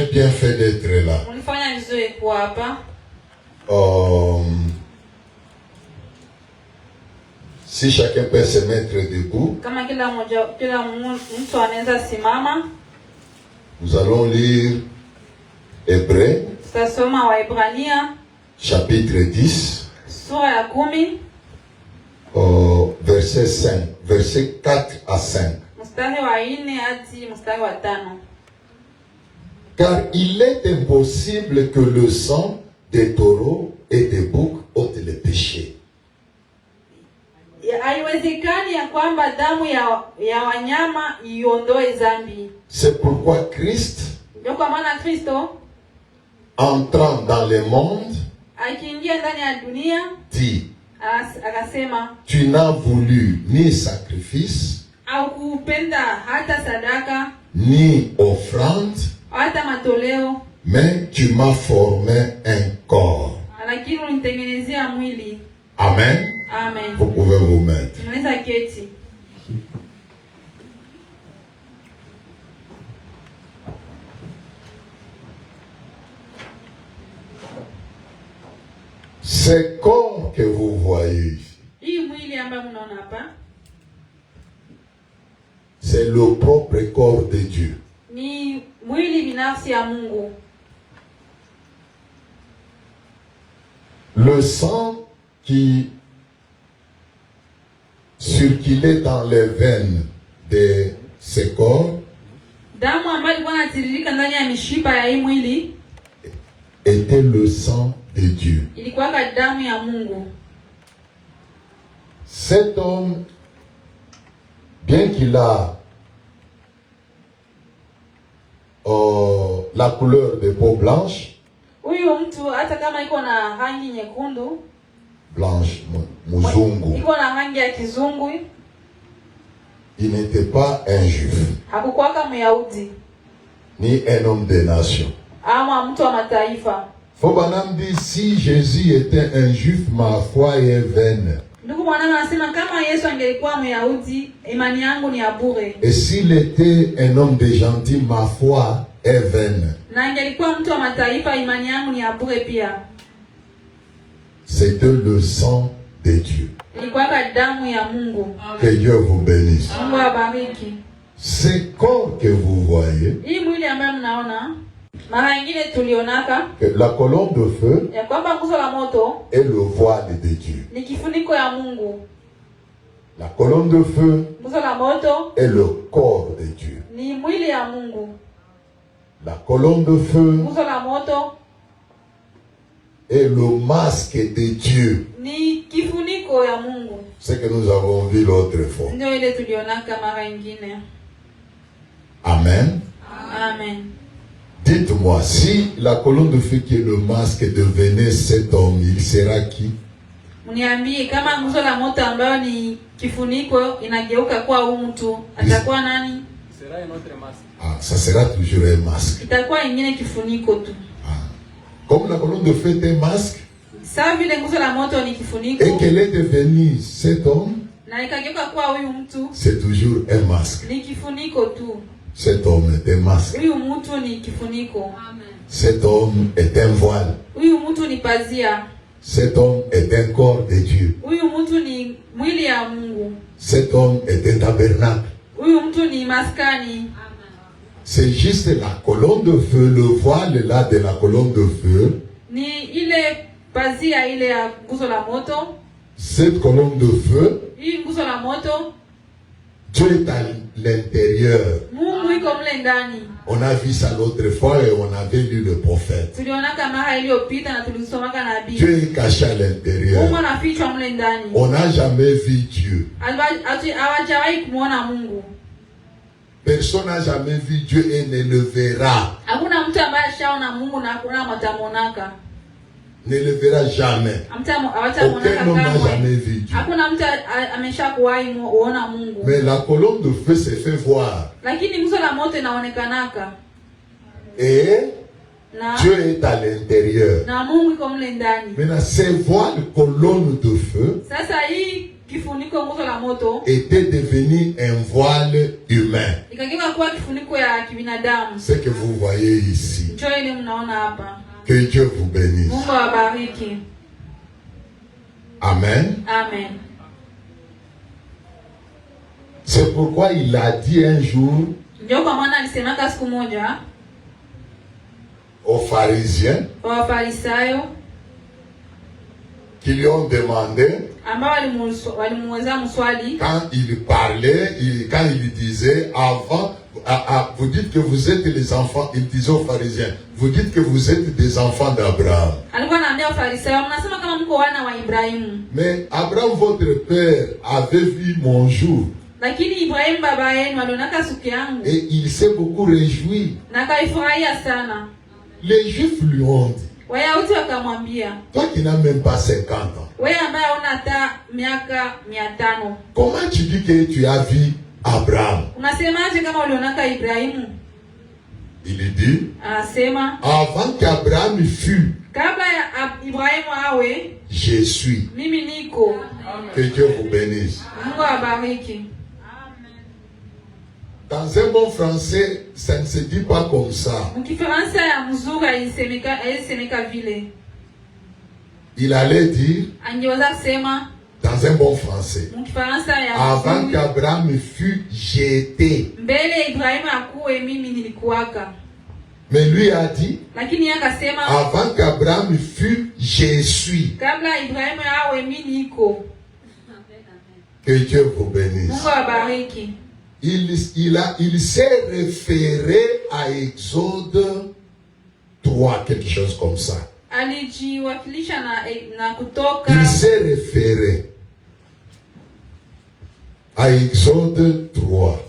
avez bien fait d'être là. Si chacun peut se mettre debout, nous allons lire Hébreux, chapitre 10, verset 5, verset 4 à 5. Car il est impossible que le sang des taureaux et des boucs ôte les péchés. C'est pourquoi Christ, entrant dans le monde, dit: tu n'as voulu ni sacrifice, ni offrande, mais tu m'as formé un corps. Amen. Amen. Vous pouvez vous mettre. Ce corps que vous voyez ici, c'est le propre corps de Dieu. Le sang qui circulait dans les veines de ce corps était le sang de Dieu. Cet homme, bien qu'il a la couleur de peau blanche, blanche, muzungu, il n'était pas un juif, ni un homme des nations. Fobanam dit: si Jésus était un juif, ma foi est vaine. Et s'il était un homme de gentil, ma foi est vaine. C'était le sang de Dieu. Que Dieu vous bénisse. Ce corps que vous voyez, que la colonne de feu est le voile de Dieu. La colonne de feu est le corps de Dieu. La colonne de feu est le masque de Dieu. Ce que nous avons vu l'autre fois. Amen. Amen. Dites-moi, si la colonne de feu qui est le masque devenait cet homme, il sera qui? Ah, ça sera toujours un masque. Comme la colonne de feu est un masque, et qu'elle est devenue cet homme, c'est toujours un masque. Cet homme est un masque. Cet homme est un voile. Cet homme est un corps de Dieu. Cet homme est un tabernacle. C'est juste la colonne de feu, le voile là de la colonne de feu. Cette colonne de feu, Dieu est à l'intérieur. On a vu ça l'autre fois et on avait lu le prophète. Dieu est caché à l'intérieur. On n'a jamais vu Dieu. Personne n'a jamais vu Dieu et ne le verra. Ne le verra jamais. Aucun homme n'a jamais vu Dieu. Mais la colonne de feu s'est fait voir. Et Dieu est à l'intérieur. Maintenant, ces voiles colonnes de feu kifuniko nguzo la moto était devenu un voile humain. ikageuka kuwa kifuniko ya kibinadamu. Ce que vous voyez ici. Njoo ile mnaona hapa. Que Dieu vous bénisse. Mungu awabariki. Amen. Amen. C'est pourquoi il a dit un jour Ndio kwa maana alisemaka siku moja aux pharisiens qui lui ont demandé, quand il parlait, quand il disait avant, vous dites que vous êtes les enfants, il disait aux pharisiens, vous dites que vous êtes des enfants d'Abraham. Mais Abraham, votre père, avait vu mon jour. Et il s'est beaucoup réjoui. Les Juifs lui ont dit, toi qui n'as même pas 50 ans, comment tu dis que tu as vu Abraham? Il dit, avant qu'Abraham fût, je suis. Que Dieu vous bénisse. Dans un bon français, ça ne se dit pas comme ça. Il allait dire, dans un bon français, avant qu'Abraham fût jeté. Mais lui a dit, avant qu'Abraham fût, je suis. Que Dieu vous bénisse. Il s'est référé à Exode 3, quelque chose comme ça. Il s'est référé à Exode 3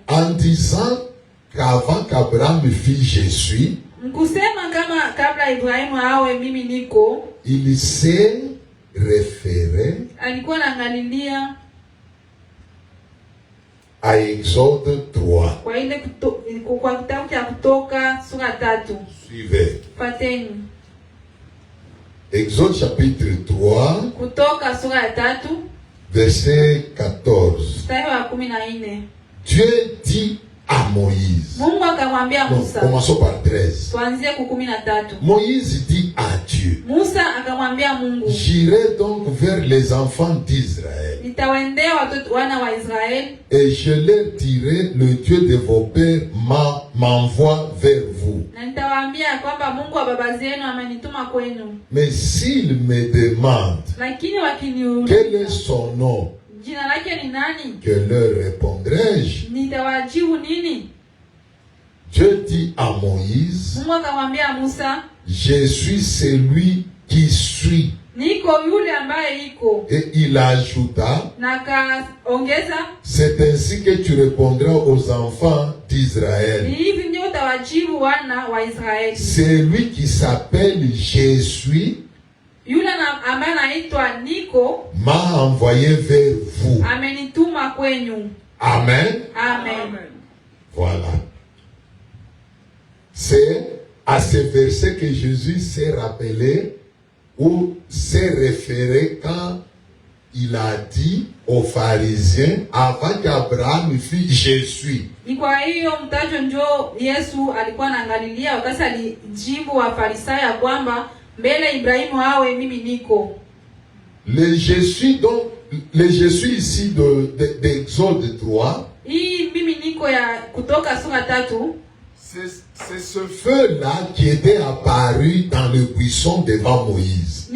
en disant qu'avant qu'Abraham fît je suis, il s'est référé à Exode 3. Suivez. Exode chapitre 3, verset 14. Dieu dit à Moïse. Donc, commençons par 13. Moïse dit à Dieu, j'irai donc vers les enfants d'Israël et je leur dirai, le Dieu de vos pères m'envoie vers vous. Mais s'ils me demandent quel est son nom, que leur répondrai-je? Dieu dit à Moïse, je suis celui qui suis. Et il ajouta, c'est ainsi que tu répondras aux enfants d'Israël. Celui qui s'appelle je suis m'a envoyé vers vous. Amen. Amen. Voilà. C'est à ce verset que Jésus s'est rappelé ou s'est référé quand il a dit aux pharisiens, avant qu'Abraham fût, je suis. Le je suis donc, le je suis ici d'Exode 3. C'est ce feu-là qui était apparu dans le buisson devant Moïse.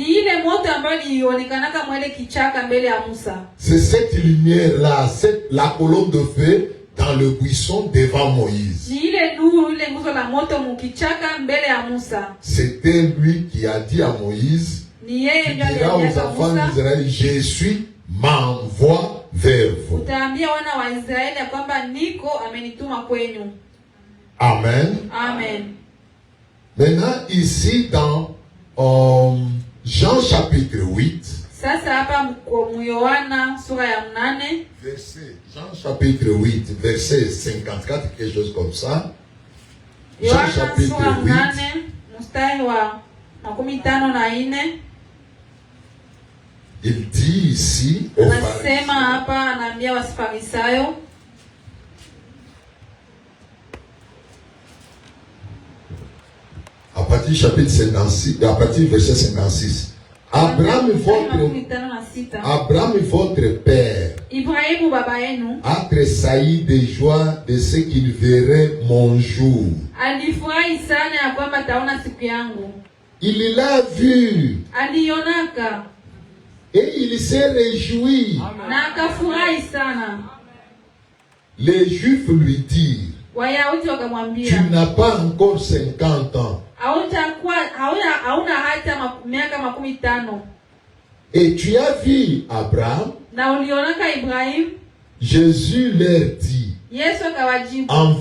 C'est cette lumière-là, la colonne de feu dans le buisson devant Moïse. C'était lui qui a dit à Moïse, tu diras aux enfants d'Israël, je suis, m'envoie vers vous. Amen. Amen. Maintenant, ici dans Jean chapitre 8, verset, Jean chapitre 8, verset 54, quelque chose comme ça. Jean chapitre 8, Il dit ici aux Anasema pharisiens, hapa, anaambia Wasifarisayo à partir du chapitre 56, à partir du verset 56. Abraham, votre père, Ibrahimu baba yenu a tressailli de joie de ce qu'il verrait mon jour. alifurahi sana ya kwamba taona siku yangu. Il l'a vu Alionaka et il s'est réjoui. na akafurahi sana. Les Juifs lui dirent, Wayahudi tu wakamwambia, n'as pas encore 50 ans hauna hata miaka 50 et tu as vu Abraham. na ulionaka Ibrahim. Jésus leur dit, Yesu akawajibu, en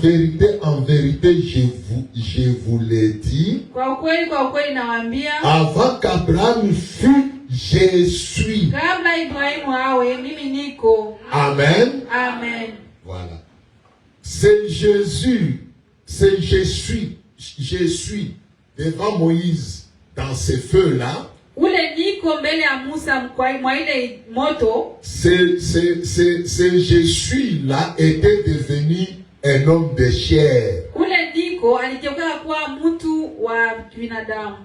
vérité, je vous l'ai dit, kwa ukweli nawaambia, avant qu'Abraham fût, je suis. kabla Ibrahimu awe mimi niko. Amen. Amen. Voilà. C'est Jésus, c'est je suis devant Moïse dans ces feux-là. Ule niko mbele ya Musa mwa ile moto. C'est je suis là était devenu un homme de chair. Ule niko aligeuka kuwa mtu wa binadamu.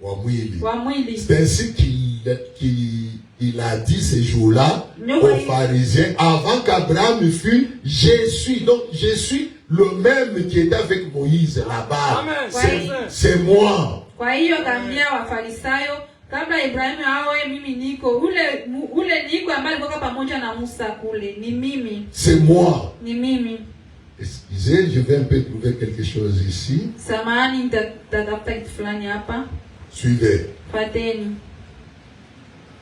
Wa mwili. C'est C'est ainsi qu'il a dit ce jour-là aux pharisiens, avant qu'Abraham fût, je suis. Donc je suis le même qui était avec Moïse là-bas. C'est moi. Kwa hiyo kaambia Wafarisayo, kabla Ibrahimu awe mimi niko. Ule niko ambaye alikuwa pamoja na Musa kule ni mimi. C'est moi. Ni mimi. Excusez, je vais un peu trouver quelque chose ici. Samahani, nitatafuta kitu fulani hapa. Suivez. Fateni.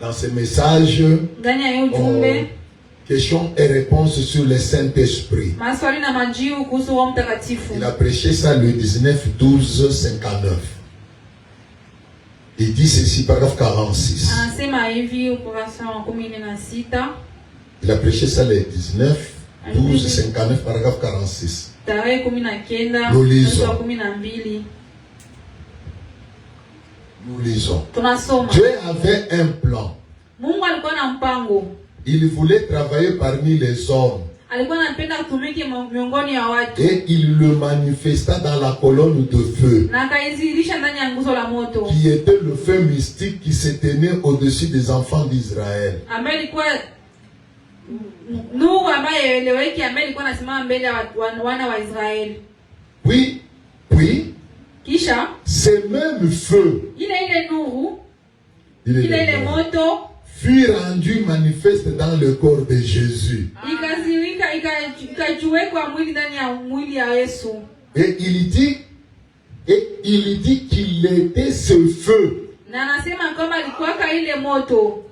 Dans ce message, Ndani ya hiyo ujumbe, questions et réponses sur le Saint-Esprit. maswali na majibu kuhusu Roho Mtakatifu. Il a prêché ça le 19/12/59. Il dit ceci, paragraphe 46. Anasema hivi ukurasa wa 16. Il a prêché ça le 19/12/59, paragraphe 46. Tarehe 19 Nous mwezi lisons. wa 12. Nous lisons. Tunasoma. Dieu avait un plan. Mungu alikuwa na mpango. Il voulait travailler parmi les hommes. Alikuwa anapenda kutumiki miongoni ya watu. Et il le manifesta dans la colonne de feu, Na akaizihirisha ndani ya nguzo la moto. qui était le feu mystique qui se tenait au-dessus des enfants d'Israël. Ambaye ilikuwa nuru ambaye eleweki, ambaye ilikuwa anasimama mbele ya wana wa Israeli. Puis, Kisha ce même feu, ile nuru, ile moto fut rendu manifeste dans le corps de Jésus. ikazirika ikajuwekwa mwili ndani ya mwili ya Yesu. Et il dit qu'il était ce feu. Na anasema kwamba alikuwa ile moto.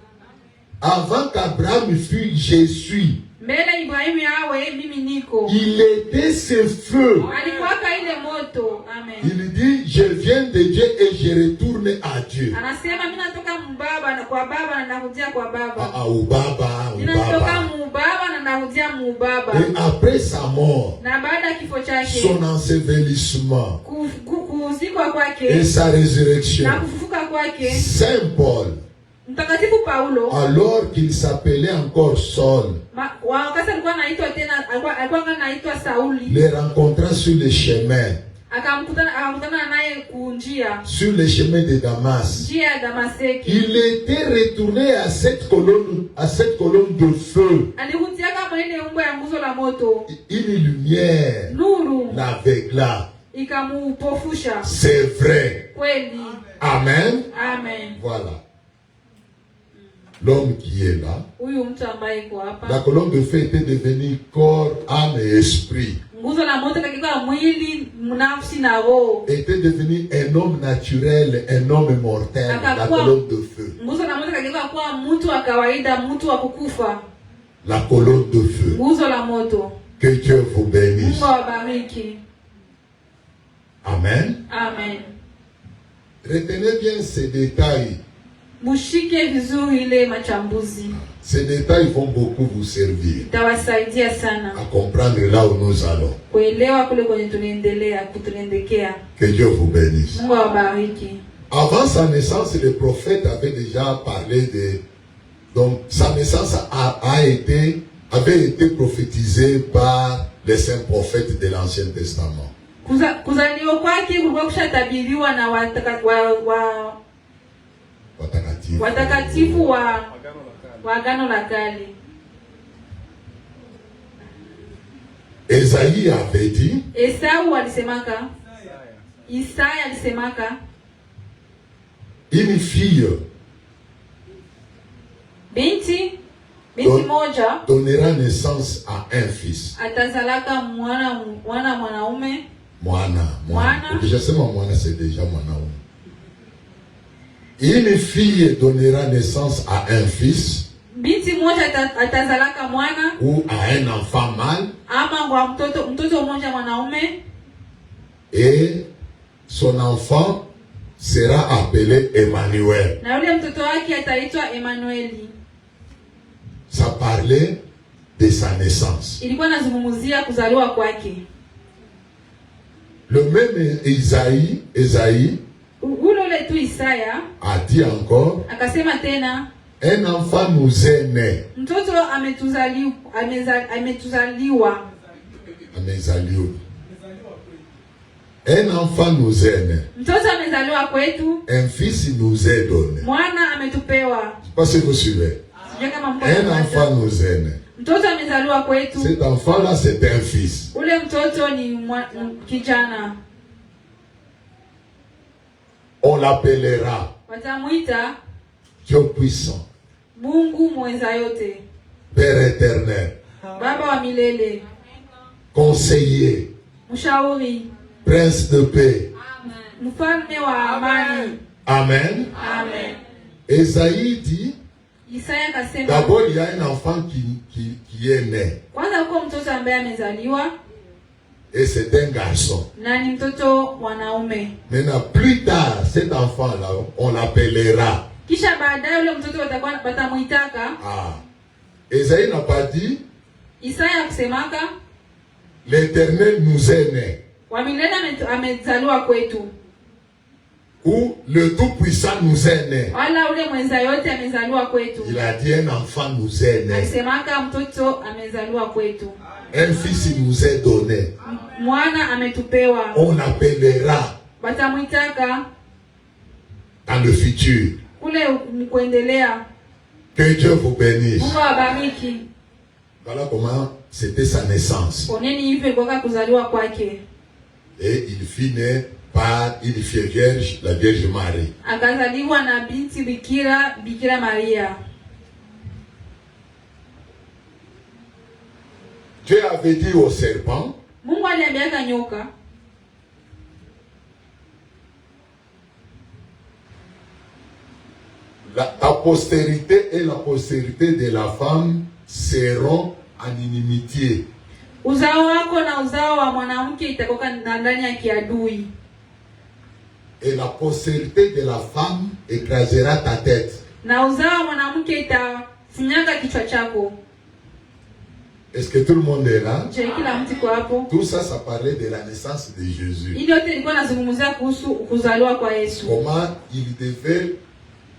Avant qu'Abraham fût, je suis. Mbele Ibrahimu awe mimi niko. Il était ce feu. Alikuwa ile moto. Amen. Il dit, je viens de Dieu et je retourne à Dieu. Anasema mimi natoka mbaba na kwa baba na narudia kwa baba. Ubaba. Ninatoka mbaba na narudia mbaba. Et après sa mort, Na baada ya kifo chake, son ensevelissement kuzikwa kwake et sa résurrection, na kufufuka kwake, Saint Paul, Mtakatifu Paulo, alors qu'il s'appelait encore Saul, wakati alikuwa anaitwa tena, alikuwa anaitwa Sauli, le rencontra sur le chemin, akamkutana naye kunjia, sur le chemin de Damas. njia ya Damaseki. Il était retourné à cette colonne de feu. Alirudia kama ile umbo ya nguzo la moto. Une lumière Nuru l'avegla. ikamupofusha. C'est vrai. Kweli. Amen. Amen. Voilà. L'homme qui est là, Huyu mtu ambaye iko hapa, la colonne de feu était devenue corps, âme et esprit. nguzo la moto katika mwili, nafsi na roho. Était devenu un homme naturel, un homme mortel. La colonne de feu. Nguzo la moto katika kuwa mtu wa kawaida, mtu wa kukufa. La colonne de feu. Nguzo la moto. Que Dieu vous bénisse. Mungu awabariki. Amen. Amen. Retenez bien ces détails. Mushike vizuri ile machambuzi. Ces détails vont beaucoup vous servir Tawasaidia sana à comprendre là où nous allons. kuelewa kule kwenye tunaendelea kutulendekea. Que Dieu vous bénisse. Mungu awabariki. Avant sa naissance, le prophète avait déjà parlé Donc sa naissance avait été prophétisée par les saints prophètes de l'Ancien Testament. Kuzaliwa kwake kulikuwa kushatabiriwa na watakatifu wa Agano la Kale. Esaïe avait dit, Esau alisemaka, Isaya alisemaka, une fille binti moja donnera naissance à un fils. Atazalaka mwanaume. Mwana. Déjà c'est mwana, c'est déjà mwanaume. Une fille donnera naissance à un fils. Binti moja atazalaka mwana. Ou à un enfant mâle. Ama kwa mtoto moja mwanaume. Et son enfant sera appelé Emmanuel. Na yule mtoto wake ataitwa Emanueli. Ça parlait de sa naissance. Ilikuwa nazungumzia kuzaliwa kwake. Le même Esaïe ule tu Isaya a dit encore, akasema tena, un enfant nous est né. Mtoto ametuzaliwa. Un enfant nous est né. Mtoto amezaliwa kwetu. Un fils nous est donné. Mwana ametupewa. Je sais pas si vous suivez. Un enfant nous est né. Mtoto amezaliwa kwetu. Cet enfant-là, c'est un fils. Ule mtoto ni kijana. On l'appellera watamuita Dieu puissant, Mungu mweza yote, Père éternel, Baba wa milele, conseiller, mshauri, prince de paix, mfalme wa amani. Amen. Amen. Esaïe dit, Isaya kasema, d'abord il y a un enfant qui est né. Kwanza uko mtoto ambaye amezaliwa. Et c'est un garçon. Na ni mtoto wanaume. Maintenant, plus tard, cet enfant-là, on l'appellera. Kisha baadaye ule mtoto watamuitaka. Ah. Esaïe n'a pas dit, Isaya kusemaka, l'Éternel nous est né. Wa milele amezaliwa kwetu. Ou le Tout-Puissant nous est né. Wala ule mwenza yote amezaliwa kwetu. Il a dit un enfant nous est né. Alisemaka mtoto amezaliwa kwetu. Un fils nous est donné. Mwana ametupewa. On l'appellera. Batamuitaka dans le futur. Kule mkuendelea. Que Dieu vous bénisse. Mungu awabariki. Voilà comment c'était sa naissance. Oneni hivi kwa kuzaliwa kwake. Et il fut né par une fille vierge, la Vierge Marie. Akazaliwa na binti Bikira Maria. Dieu avait dit au serpent, Mungu aliambiaka nyoka, ta postérité et la postérité de la femme seront en inimitié. Uzao wako na uzao wa mwanamke itakoka ndani ya kiadui. Et la postérité de la femme écrasera ta tête. Na uzao wa mwanamke itafunyaga kichwa chako. Est-ce que tout le monde est là? Tout ça, ça parlait de la naissance de Jésus. Comment il devait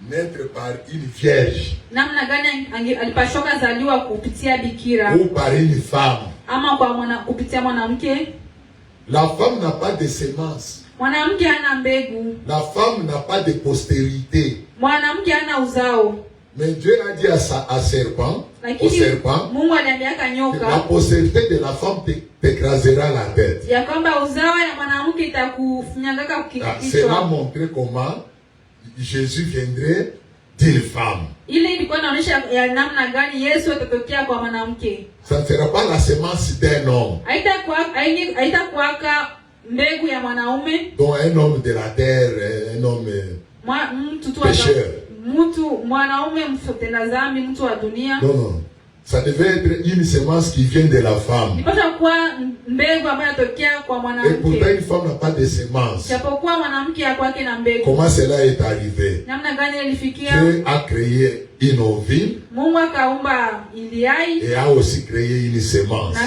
naître par une vierge. Ou par une femme. La femme n'a pas de sémence. La femme n'a pas de postérité. Mais Dieu a dit au serpent, la postérité de la femme t'écrasera la tête. Cela montrait comment Jésus viendrait d'une femme. Ça ne sera pas la semence d'un homme. Donc un homme de la terre, un homme pécheur. Non, non. Ça devait être une semence qui vient de la femme. Et pourtant, une femme n'a pas de semence. Comment cela est arrivé? Dieu a créé une ovule et a aussi créé une semence.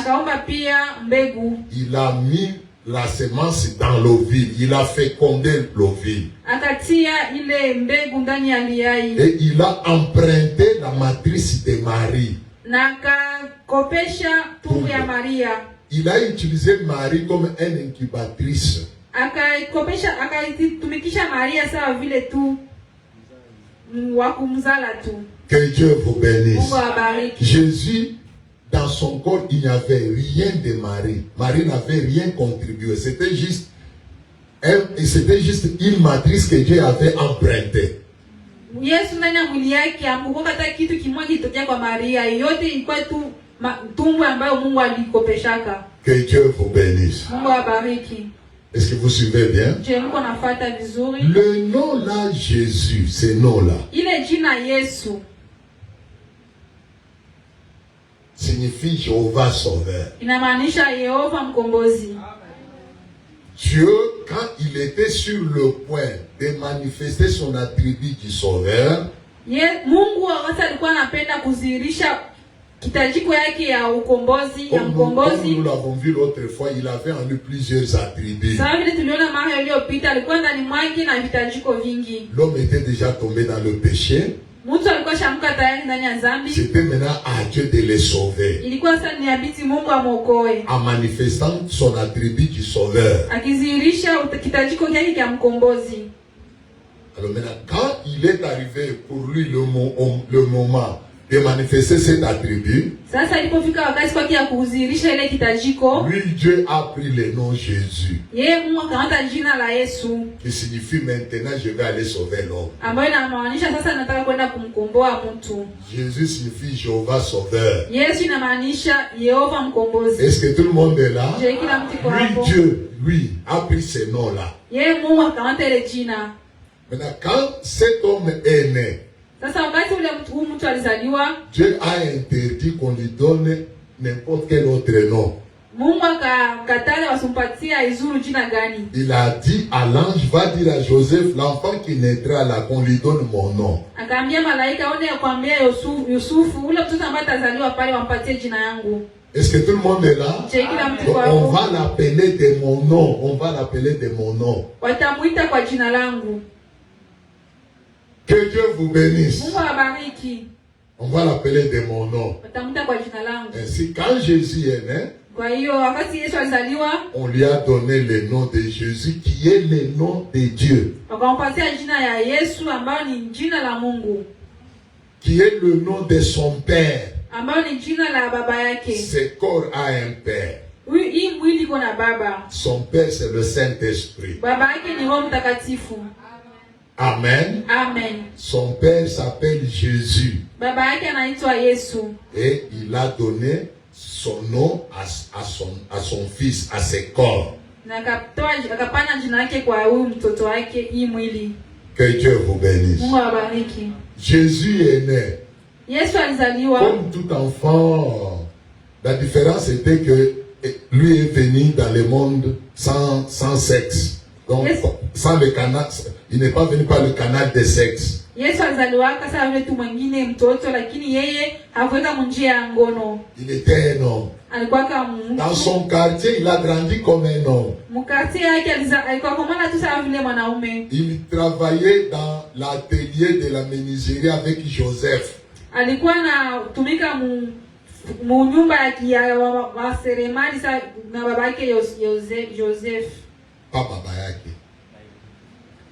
Il a mis la semence dans l'ovule. Il a fécondé l'ovule. Akatia ile mbegu ndani ya liai. Et il a emprunté la matrice de Marie. Na akakopesha tumbo ya Maria. Il a utilisé Marie comme une incubatrice. Akaitumikisha Maria sawa vile tu wa kumzala tu. Que Dieu vous bénisse. Mungu abariki. Jésus, dans son corps, il n'y avait rien de Marie. Marie n'avait rien contribué. C'était juste une matrice que Dieu avait empruntée. Yesu ndani ya mwili yake amkukoka hata kitu kimoja kitokea kwa Maria. Yote ilikuwa tu tumbo ambayo Mungu alikopeshaka. Que Dieu vous bénisse. Mungu abariki. Est-ce que vous suivez bien? Je Mungu anafuata vizuri. Le nom là, Jésus, ce nom là. Ile jina Yesu signifie Jéhovah Sauveur. Inamaanisha Yehova mkombozi. Dieu, quand il était sur le point de manifester son attribut du Sauveur, Mungu wakati alikuwa anapenda kuzihirisha kitajiko yake ya ukombozi, ya mkombozi. Comme nous l'avons vu l'autre fois, il avait en lui plusieurs attributs. Sawa vile tuliona mara iliyopita, alikuwa ndani mwake na vitajiko vingi. L'homme était déjà tombé dans le péché. Mtu alikuwa shamka tayari ndani ya dhambi. C'était maintenant à Dieu de les sauver. Ilikuwa sasa ni abiti Mungu amuokoe. En manifestant son attribut du Sauveur. Akizihirisha kitajiko yake ya mkombozi. Alors maintenant, quand il est arrivé pour lui le moment de manifester cet attribut, sasa ilipofika wakati kwake ya kuzihirisha ile kitajiko, lui Dieu a pris le nom Jésus. Yeye Mungu akamata jina la Yesu. Qui signifie maintenant je vais aller sauver l'homme. Ambayo inamaanisha sasa nataka kwenda kumkomboa mtu. Jésus signifie Jéhovah Sauveur. Yesu inamaanisha Yehova mkombozi. Est-ce que tout le monde est là? Je kila mtu kwa hapo. Lui Dieu, lui a pris ce nom là. Yeye Mungu akamata ile jina. Maintenant quand cet homme est né, sasa wakati ule mtu alizaliwa, Dieu a interdit qu'on lui donne n'importe quel autre nom. Mungu akakataza wasimpatia izuru jina gani. Il a dit à l'ange, va dire à Joseph, l'enfant qui naîtra là, qu'on lui donne mon nom. Akaambia malaika one akwambia Yusufu, ule mtoto ambaye atazaliwa pale wampatie jina yangu. Est-ce que tout le monde est là? Donc, on va l'appeler de mon nom. On va l'appeler de mon nom. Watamuita kwa jina langu. Que Dieu vous bénisse. Mungu abariki. On va l'appeler de mon nom. Watamuita kwa jina langu. Ainsi, quand Jésus est né, kwa hiyo wakati Yesu alizaliwa, on lui a donné le nom de Jésus qui est le nom de Dieu. Wakampatia jina ya Yesu ambayo ni jina la Mungu. Qui est le nom de son père. Ambayo ni jina la baba yake. Ce corps a un père. Hii mwili iko na baba. Son père c'est le Saint-Esprit. Baba yake ni Roho Mtakatifu. Amen. Amen. Son père s'appelle Jésus. Baba yake anaitwa Yesu. Et il a donné son nom à son fils, à ses corps. Na akapana jina yake kwa huyu mtoto wake hii mwili. Que Dieu vous bénisse. Mungu abariki. Jésus est né. Yesu alizaliwa. Comme tout enfant, la différence était que lui est venu dans le monde sans sexe. Donc, sans le canal, il n'est pas venu par le canal des sexes. Yesu alizaliwa kasa vile tu mwingine mtoto, lakini yeye hakuweka njia ya ngono. Il était un homme. Alikuwa kama mtu. Dans son quartier, il a grandi comme un homme. Mkati yake alikuwa kama tu sawa vile mwanaume. Il travaillait dans l'atelier de la menuiserie avec Joseph. Alikuwa anatumika mu nyumba ya waseremali na baba yake Joseph. Pas baba yake.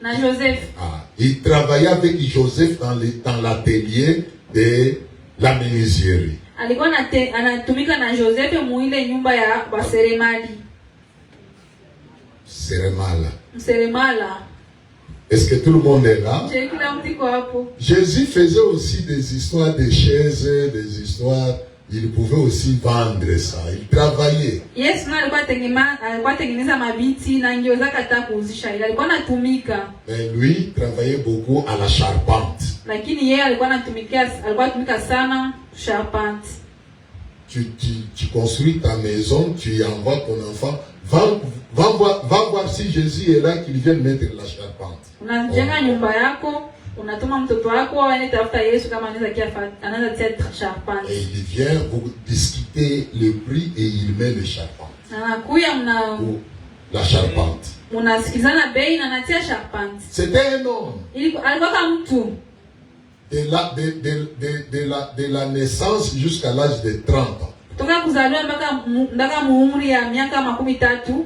Na Joseph. Il travaillait avec Joseph dans l'atelier de la menuiserie. Alikuwa anatumika na Joseph mu ile nyumba ya waseremali. Seremala. Est-ce que tout le monde est là? Jésus faisait aussi des histoires de chaises, des histoires. Il pouvait aussi vendre ça. Il travaillait. Yes, alikuwa tengeneza mabiti na ngioza kata kuuzisha. Alikuwa anatumika. Mais lui travaillait beaucoup à la charpente. Lakini yeye alikuwa anatumika sana charpente. Tu construis ta maison, tu y envoies ton enfant. Va voir si Jésus est là, qu'il vienne mettre la charpente. Unajenga nyumba yako, unatuma mtoto wako aende tafuta Yesu kama anaweza tia charpente. Et il vient, vous discutez le prix et il met le charpente. Anakuya la charpente. Munasikizana bei na natia charpente. C'était un homme. Alikuwa mtu. De la naissance jusqu'à l'âge de 30 ans. Toka kuzaliwa mpaka muumri ya miaka 13.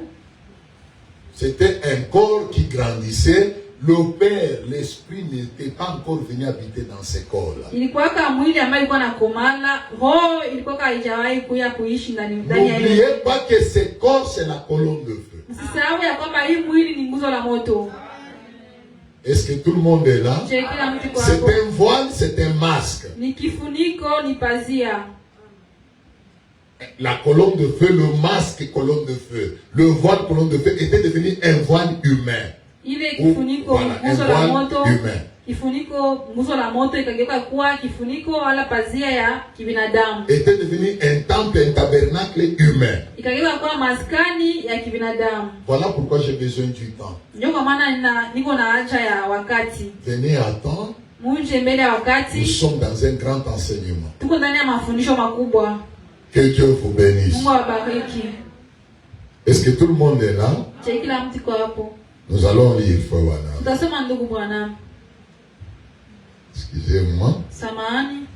C'était un corps qui grandissait. Le père, l'esprit n'était pas encore venu habiter dans ces corps-là. N'oubliez pas que ces corps, c'est la colonne de feu. Est-ce que tout le monde est là? C'est un voile, c'est un masque. La colonne de feu, le masque colonne de feu, le voile colonne de feu était devenu un voile humain. Ile kifuniko nguzo la moto, kifuniko nguzo la moto ikageuka kuwa kifuniko wala pazia ya kibinadamu. Était devenu un temple, un tabernacle humain. Ikageuka kuwa maskani ya kibinadamu. Voilà pourquoi j'ai besoin du temps. Ndio kwa maana niko na haja ya wakati. Venez à temps. Muje mbele ya wakati. Nous sommes dans un grand enseignement. Tuko ndani ya mafundisho makubwa. Que Dieu vous bénisse. Mungu awabariki. Est-ce que tout le monde est là? Kila mtu kwa hapo. Nous allons lire Frère Wana. Tutasoma ndugu Bwana. Excusez-moi. Samahani.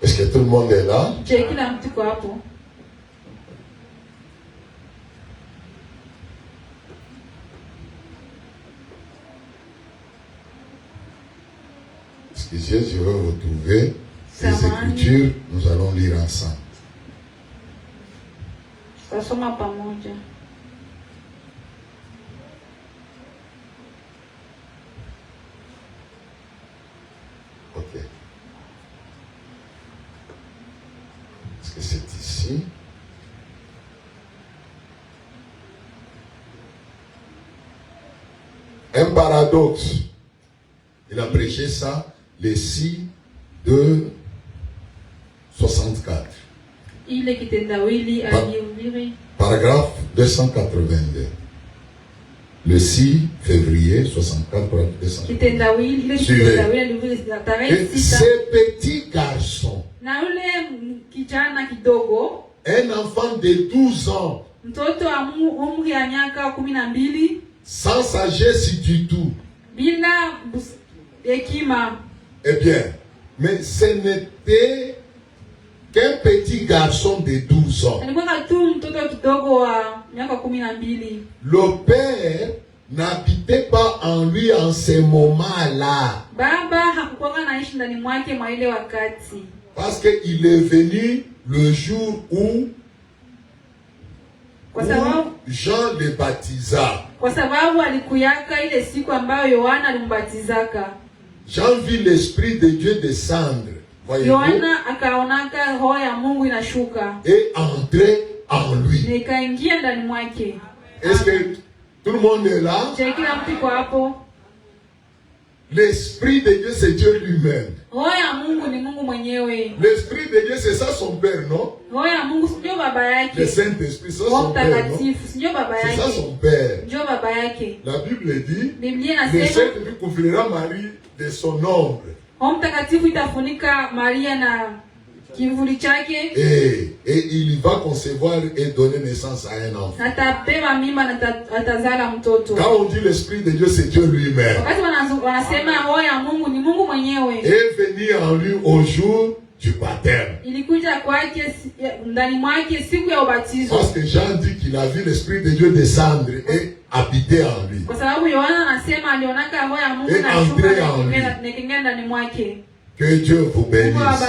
Est-ce que tout le monde est là? Kila mtu kwa hapo. Excusez, je vais retrouver les Écritures. Nous allons lire ensemble. Tutasoma pamoja. Ok. Est-ce que c'est ici? Un paradoxe. Il a prêché ça le 6 de 64. Paragraphe 282. Le 6 février 64, paragraphe 282. Et ces petits garçons, un enfant de 12 ans, sans sagesse du tout, eh bien, mais ce n'était qu'un petit garçon de 12 ans. Le père n'habitait pas en lui en ce moment-là. Parce qu'il est venu le jour où Jean le baptisa. Jean vit l'Esprit de Dieu descendre. Et entrer en lui. Est-ce que tout le monde est là? L'Esprit de Dieu, c'est Dieu lui-même. L'Esprit de Dieu, c'est ça son Père, non? Le Saint-Esprit, c'est ça son Père, non? C'est ça son Père. La Bible dit, le Saint-Esprit couvrira Marie de son ombre. Et il va concevoir et donner naissance à un enfant. Quand on dit l'Esprit de Dieu, c'est Dieu lui-même. Et venir en lui au jour du baptême. Parce que Jean dit qu'il a vu l'Esprit de Dieu descendre et habiter en lui. Et entrer en lui. Que Dieu vous bénisse.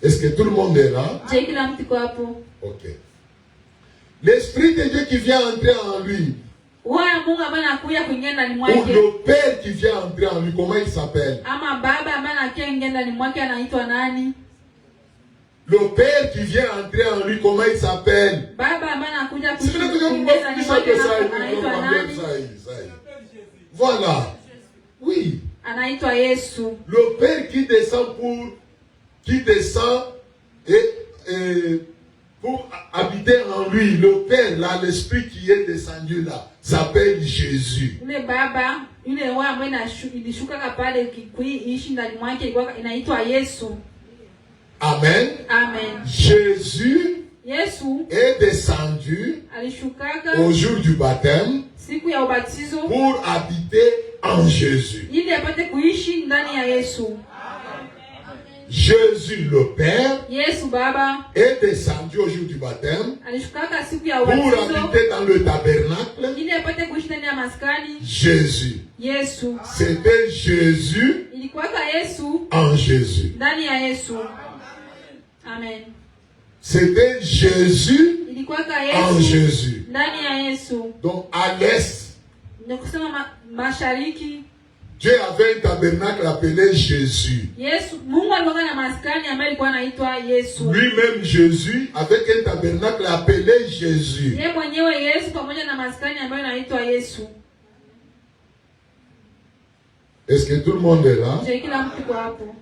Est-ce que tout le monde est là? Ok. L'Esprit de Dieu qui vient entrer en lui. Ou le Père qui vient entrer en lui, comment il s'appelle? Le Père qui vient entrer en lui, comment il s'appelle? Voilà. Oui. Le Père qui descend pour habiter en lui, le Père là, l'Esprit qui est descendu là, s'appelle Jésus. Amen. Amen. Jésus Yesu est descendu alishukaka au jour du baptême siku ya ubatizo pour habiter en Jésus. ili apate kuishi ndani ya Yesu. Jésus le Père Yesu Baba est descendu au jour du baptême alishukaka siku ya pour ubatizo habiter dans le tabernacle. ili apate kuishi ndani ya maskani. Jésus. Yesu C'était Jésus ilikuwaka Yesu en Jésus. ndani ya Yesu. Amen. C'était Jésus Ilikuwaka en Yesu Jésus. ndani ya Yesu. Donc à l'est, Ndio kusema mashariki Dieu avait un tabernacle appelé Jésus. Yesu Mungu alikuwa na maskani ambayo ilikuwa inaitwa Yesu. Lui-même Jésus avec un tabernacle appelé Jésus. Yeye mwenyewe Yesu pamoja na maskani ambayo inaitwa Yesu. Est-ce que tout le monde est là? Je kila mtu kwa hapo.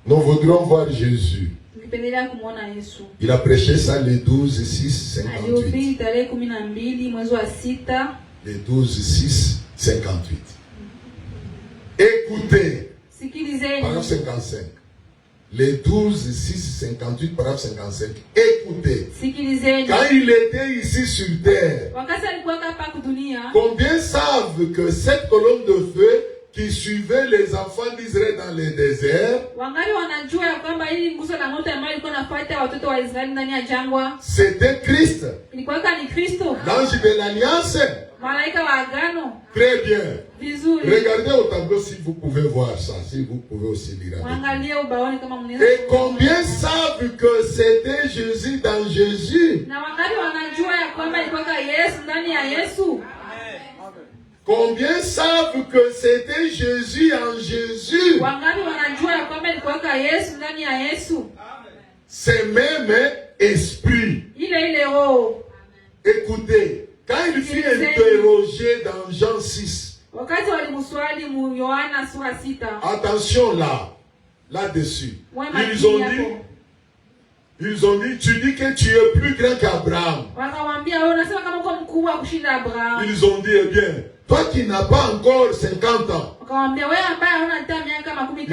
Nous voudrions voir Jésus. Nikipendelea kumuona Yesu. Il a prêché ça le 12/6/58. Alihubiri tarehe 12 mwezi wa 6. Le 12/6/58. Écoutez. Sikilizeni. Paragraphe 55. Le 12/6/58, paragraphe 55. Écoutez. Sikilizeni. Quand il était ici sur terre, Wakati alikuwa hapa dunia, combien savent que cette colonne de feu qui suivait les enfants d'Israël dans le désert, wangali wanajua ya kwamba hili nguzo la moto ambayo ilikuwa inafuata watoto wa Israeli ndani ya jangwa c'était Christ, ilikuwa ni Kristo, l'ange de l'alliance? malaika wa agano. Très bien. Vizuri. Regardez au tableau si vous pouvez voir ça, si vous pouvez aussi lire. Angalia ubaoni kama mnaweza. Et combien savent que c'était Jésus dans Jésus? Na wangali wanajua ya kwamba ilikuwa Yesu ndani ya Yesu? Combien savent que c'était Jésus en Jésus? Wangali wanajua ya kwamba ilikuwa Yesu ndani ya Yesu? C'est même esprit. Ile roho. Écoutez, quand il fut interrogé dans Jean 6, wakati walimswali mu Yohana sura 6. Attention là-dessus. Ils ont dit, tu dis que tu es plus grand qu'Abraham. Ils ont dit, eh bien, toi qui n'as pas encore 50 ans. Il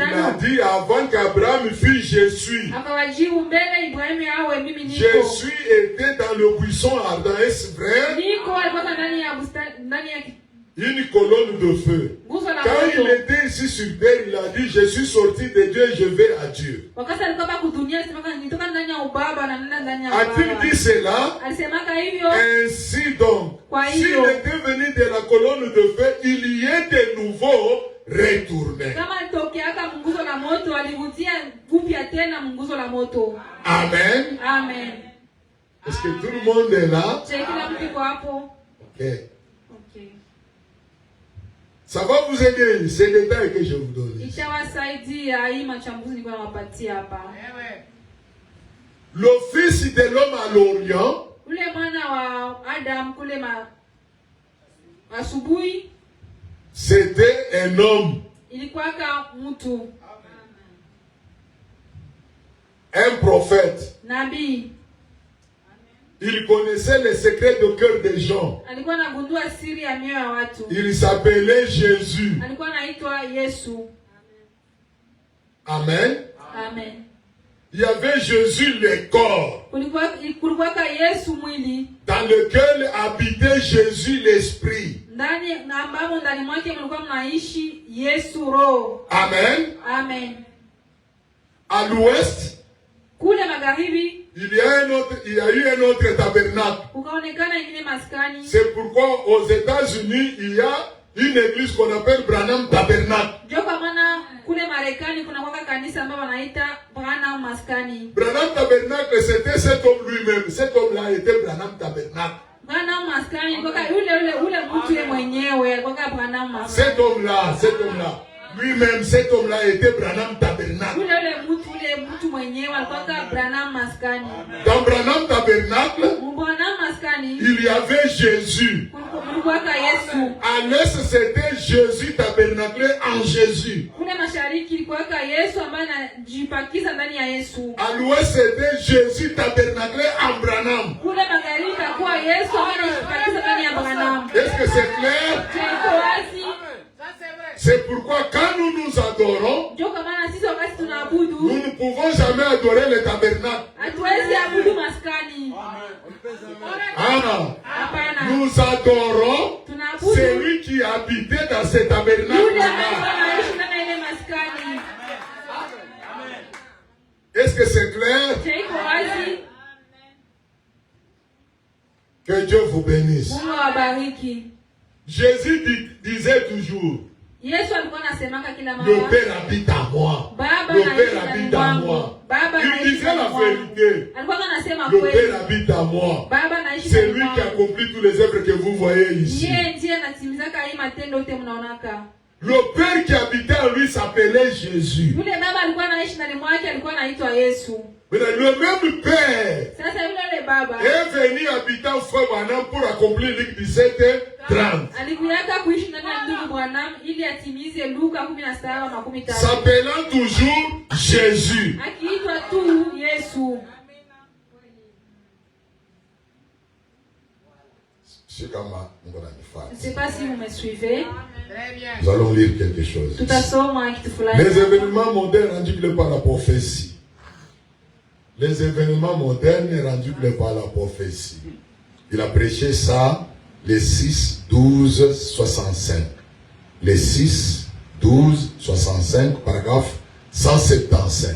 a dit, avant qu'Abraham fût, je suis. Je suis était dans le buisson ardent, est-ce vrai? Une colonne de feu. Quand il était ici sur terre, il a dit, je suis sorti de Dieu, je vais à Dieu. A-t-il dit cela? Ainsi donc, s'il était venu de la colonne de feu, il y est de nouveau retourné. Amen. Amen. Est-ce que tout le monde est là? Ok. Ça va vous aider, ces détails que je vous donne. Le Fils de l'homme à l'Orient, c'était un homme. Un prophète. Il connaissait les secrets de cœur des gens. Il s'appelait Jésus. Amen. Amen. Il y avait Jésus le corps, dans lequel habitait Jésus l'esprit. Amen. Amen. À l'ouest, il y a eu un autre tabernacle. C'est pourquoi aux États-Unis, il y a une église qu'on appelle Branham Tabernacle. Branham Tabernacle, c'était cet homme lui-même. Cet homme-là était Branham Tabernacle. Cet homme-là, lui-même, cet homme-là était Branham Tabernacle. Dans Branham Tabernacle, il y avait Jésus. À l'est, c'était Jésus tabernaclé en Jésus. À l'ouest, c'était Jésus tabernaclé en Branham. Est-ce que c'est clair? C'est pourquoi quand nous nous adorons, tunaabudu. Nous ne pouvons jamais adorer le tabernacle. Hatuwezi abudu maskani. Hapana. Nous adorons Tunaabudu celui qui habitait dans ce yule tabernacle-là. anaishi ndani ya ile maskani. Est-ce que c'est clair? Je, iko wazi? Que Dieu vous bénisse. Mungu awabariki. Jésus disait toujours, Yesu alikuwa anasemaka kila mara, le Père habite en moi. Baba Le anaishi Père ndani habite en mwangu. moi. Baba Il anaishi disait ndani la mwangu. vérité. Alikuwa anasema Le kweli. Père habite en moi. Baba anaishi C'est ndani lui qui mwangu. accomplit tous les œuvres que vous voyez ici. Yeye ndiye anatimizaka hii matendo yote mnaonaka. Le Père qui habitait en lui s'appelait Jésus. Yule baba alikuwa anaishi ndani mwake alikuwa anaitwa Yesu. Maintenant, le même Père Sasa yule baba est venu habiter en Frère Branham pour accomplir Luc 17:30. alikuyaka kuishi ndani ya ndugu Branham ili atimize Luka 17:15. S'appelant toujours Jésus. Akiitwa tu Yesu. Je ne sais pas si vous me suivez. Nous allons lire quelque chose. Tutasoma kitu fulani. Les événements modernes rendus clés par la prophétie. Les événements modernes rendus clés par la prophétie. Il a prêché ça les 6-12-65. Les 6-12-65, paragraphe 175.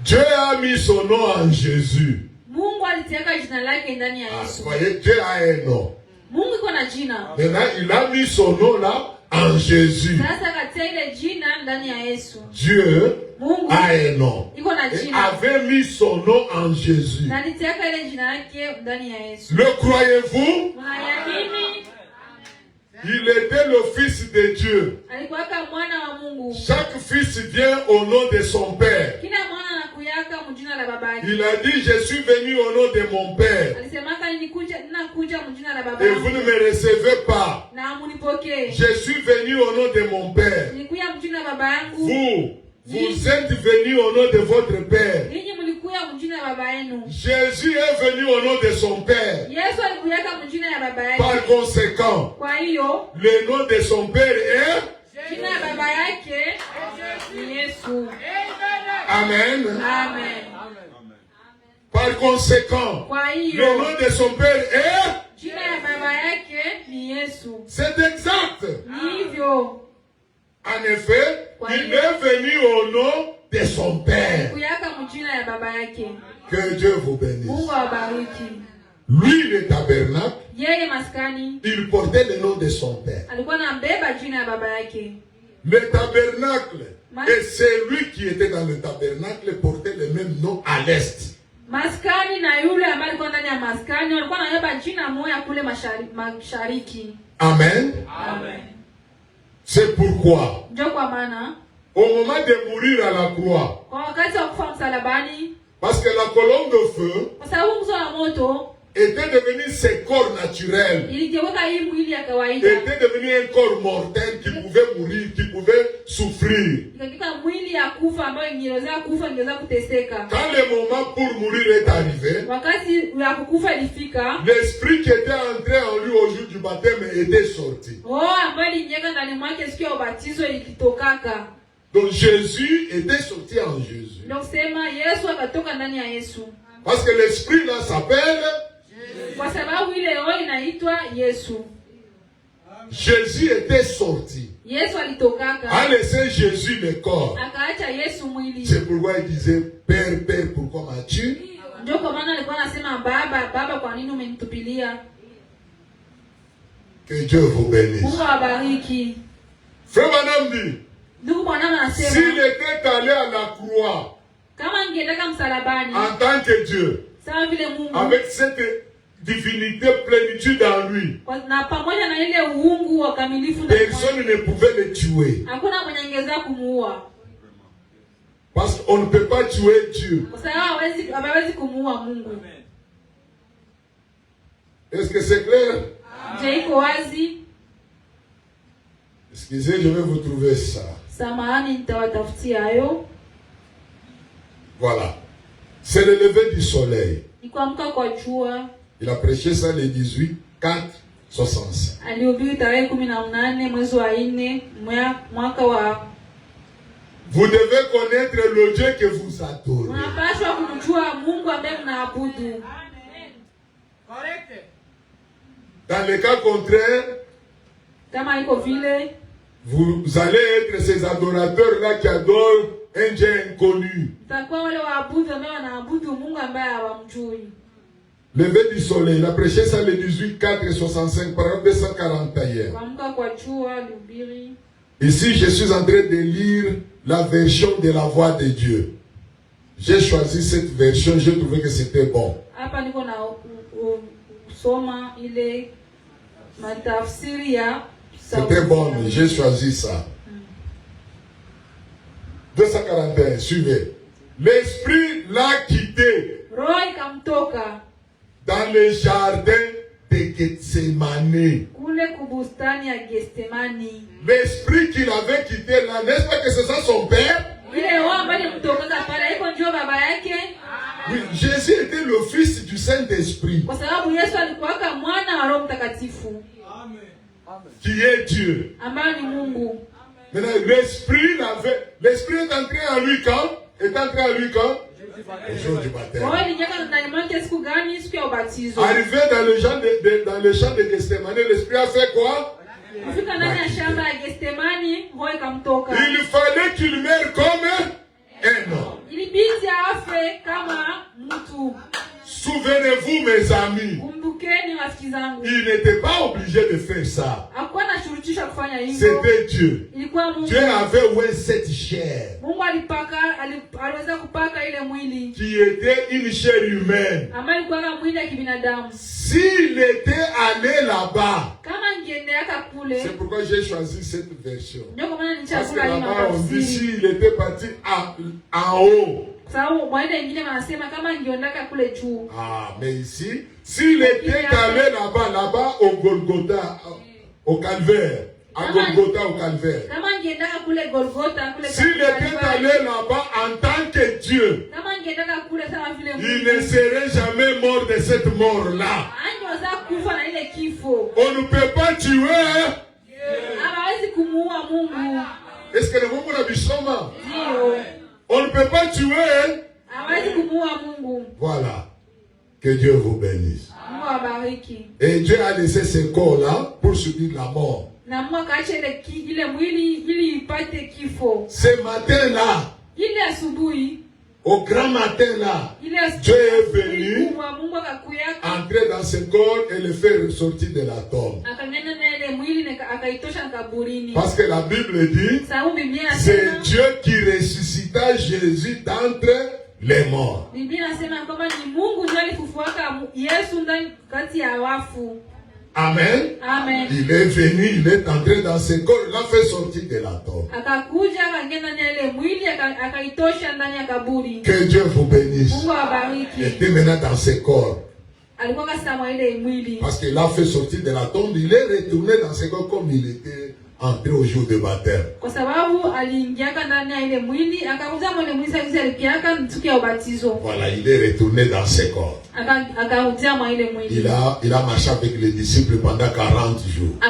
Dieu a mis son nom en Jésus. Mungu alitiaka jina lake ndani ya Yesu. Voyez, Dieu a un nom. Mungu iko na jina. Maintenant, il a mis son nom là en Jésus. Sasa katia ile jina ndani ya Yesu. Dieu Mungu a un nom. iko na Et jina. avait mis son nom en Jésus. Na alitiaka ile jina yake ndani ya Yesu. Le croyez-vous? Unayamini? Il était le Fils de Dieu. Alikuwaka mwana wa Mungu. Chaque fils vient au nom de son Père. Kila mwana anakuyaka mjina la babake. Il a dit, je suis venu au nom de mon Père. Alisemaka ninakuja mjina la Et babake. vous ne me recevez pas. Na munipokee. Je suis venu au nom de mon Père. Nilikuya mjina la baba yangu. Vous êtes venus au nom de votre Père. Ninyi mlikuya mjina la baba yenu. Jésus est venu au nom de son Père. Yesu alikuyaka mjina ya baba yake. Par conséquent, Kwa hiyo le nom de son Père est jina la baba yake ni Yesu. Amen. Amen. Par conséquent, Kwa le hiyo nom de son Père est. jina ya baba yake ni Yesu. C'est exact. Ni hivyo. En effet, il est venu au nom de son Père. Kuyaka mjina ya baba yake. Que Dieu vous bénisse. Mungu awabariki. Lui, le tabernacle, Yeye maskani il portait le nom de son Père. alikuwa anabeba jina ya baba yake. Le tabernacle et celui qui était dans le tabernacle portait le même nom à l'est. Maskani na yule ambaye alikuwa ndani ya maskani walikuwa wanabeba jina moja kule mashariki. Amen. Amen. C'est pourquoi, Ndio kwa maana au moment de mourir à la croix, kwa wakati wa kufa msalabani, parce que la colonne de feu kwa sababu mzo wa moto était devenu ce corps naturel, iligeuka hii mwili ya kawaida, était devenu un corps mortel qui pouvait mourir, qui pouvait souffrir. ikageuka mwili ya kufa ambayo ingeweza kufa, ingeweza kuteseka. Quand le moment pour mourir est arrivé, Wakati ya kukufa ilifika, l'esprit qui était entré en lui au jour du baptême était sorti. roho ambayo iliingia ndani mwake siku ya ubatizo ilitokaka. Donc Jésus était sorti en Jésus. Ndio kusema Yesu akatoka ndani ya Yesu. Parce que l'esprit là s'appelle Kwa sababu ile roho inaitwa Yesu. Jésus était sorti. Yesu alitokaka. A laissé Jésus le corps. Akaacha Yesu mwili. C'est pourquoi il disait, Père, Père, pourquoi m'as-tu? Ndio kwa maana alikuwa anasema Baba, kwa nini umenitupilia? Que Dieu vous bénisse. Mungu awabariki. Frère Branham dit, Ndugu Bwana anasema, s'il était allé à la croix kama angeendaka msalabani en tant que Dieu, sawa vile Mungu, avec cette divinité plénitude en lui, na pamoja na ile uungu wa kamilifu ndani mwake, personne ne pouvait le tuer. hakuna mwenye angeweza kumuua. Parce qu'on ne peut pas tuer Dieu. Kwa sababu hawezi kumuua Mungu. Est-ce que c'est clair? Je, iko wazi? Excusez, je vais vous trouver ça. Samahani, nitawatafutia hayo. Voilà. C'est le lever du soleil. Ni kuamka kwa jua. Il a prêché ça le 18/4/65. Alihubiri tarehe 18 mwezi wa 4 mwaka wa. Vous devez connaître le Dieu que vous adorez. Unapaswa kumjua Mungu ambaye mnaabudu. Dans le cas contraire, Kama iko vile, vous allez être ces adorateurs-là qui adorent un Dieu inconnu. mtakuwa wale waabudu ambao wanaabudu Mungu ambaye hawamjui. Lever du soleil, il a prêché ça le 18/4/65, paragraphe 241. Kuamka kwa jua Lubiri. Ici, je suis en train de lire la version de la voix de Dieu. J'ai choisi cette version, j'ai trouvé que c'était bon. Hapa niko na soma ile matafsiri ya C'était bon, mais j'ai choisi ça. 241, suivez. L'esprit l'a quitté Roho ikamtoka dans le jardin de Gethsemane. kule kubustani ya Getsemani. L'esprit qu'il avait quitté là, n'est-ce pas que c'est ça son père? Ile roho ambayo mtoka pale iko ndio baba yake. Oui, Jésus était le fils du Saint-Esprit. Kwa sababu Yesu alikuwa mwana wa Roho Mtakatifu. Qui est Dieu. Ambaye ni Mungu. Maintenant, l'esprit est entré en lui quand? Est entré en lui quand? Au jour du baptême. Arrivé dans le champ de Gethsemane, l'esprit a fait quoi? Il fallait qu'il meure comme un homme. Souvenez-vous, mes amis, il n'était pas obligé de faire ça. C'était Dieu. Dieu avait oué cette chair qui était une chair humaine. S'il était allé là-bas, c'est pourquoi j'ai choisi cette version. Parce que là-bas, on dit s'il était parti en haut. Ah, mais ici, s'il était allé là-bas au Golgotha, au calvaire, à Golgotha au calvaire, s'il était allé là-bas en tant que Dieu, il ne serait jamais mort de cette mort-là. On ne peut pas tuer. Est-ce que le monde a bichoma? On ne peut pas tuer. Voilà. Que Dieu vous bénisse. Et Dieu a laissé ce corps-là pour subir la mort. Ce matin-là, au grand matin-là, Dieu est venu entrer dans ce corps et le faire ressortir de la tombe. Parce que la Bible dit, c'est Dieu qui ressuscita Jésus d'entre les morts. Amen. Amen. Il est venu, il est entré dans ce corps, il l'a fait sortir de la tombe. Que Dieu vous bénisse. Il était maintenant dans ce corps. Parce qu'il l'a fait sortir de la tombe, il est retourné dans ce corps comme il était entré au jour de baptême. Voilà, il est retourné dans ce corps. Il a marché avec les disciples pendant 40 jours. Le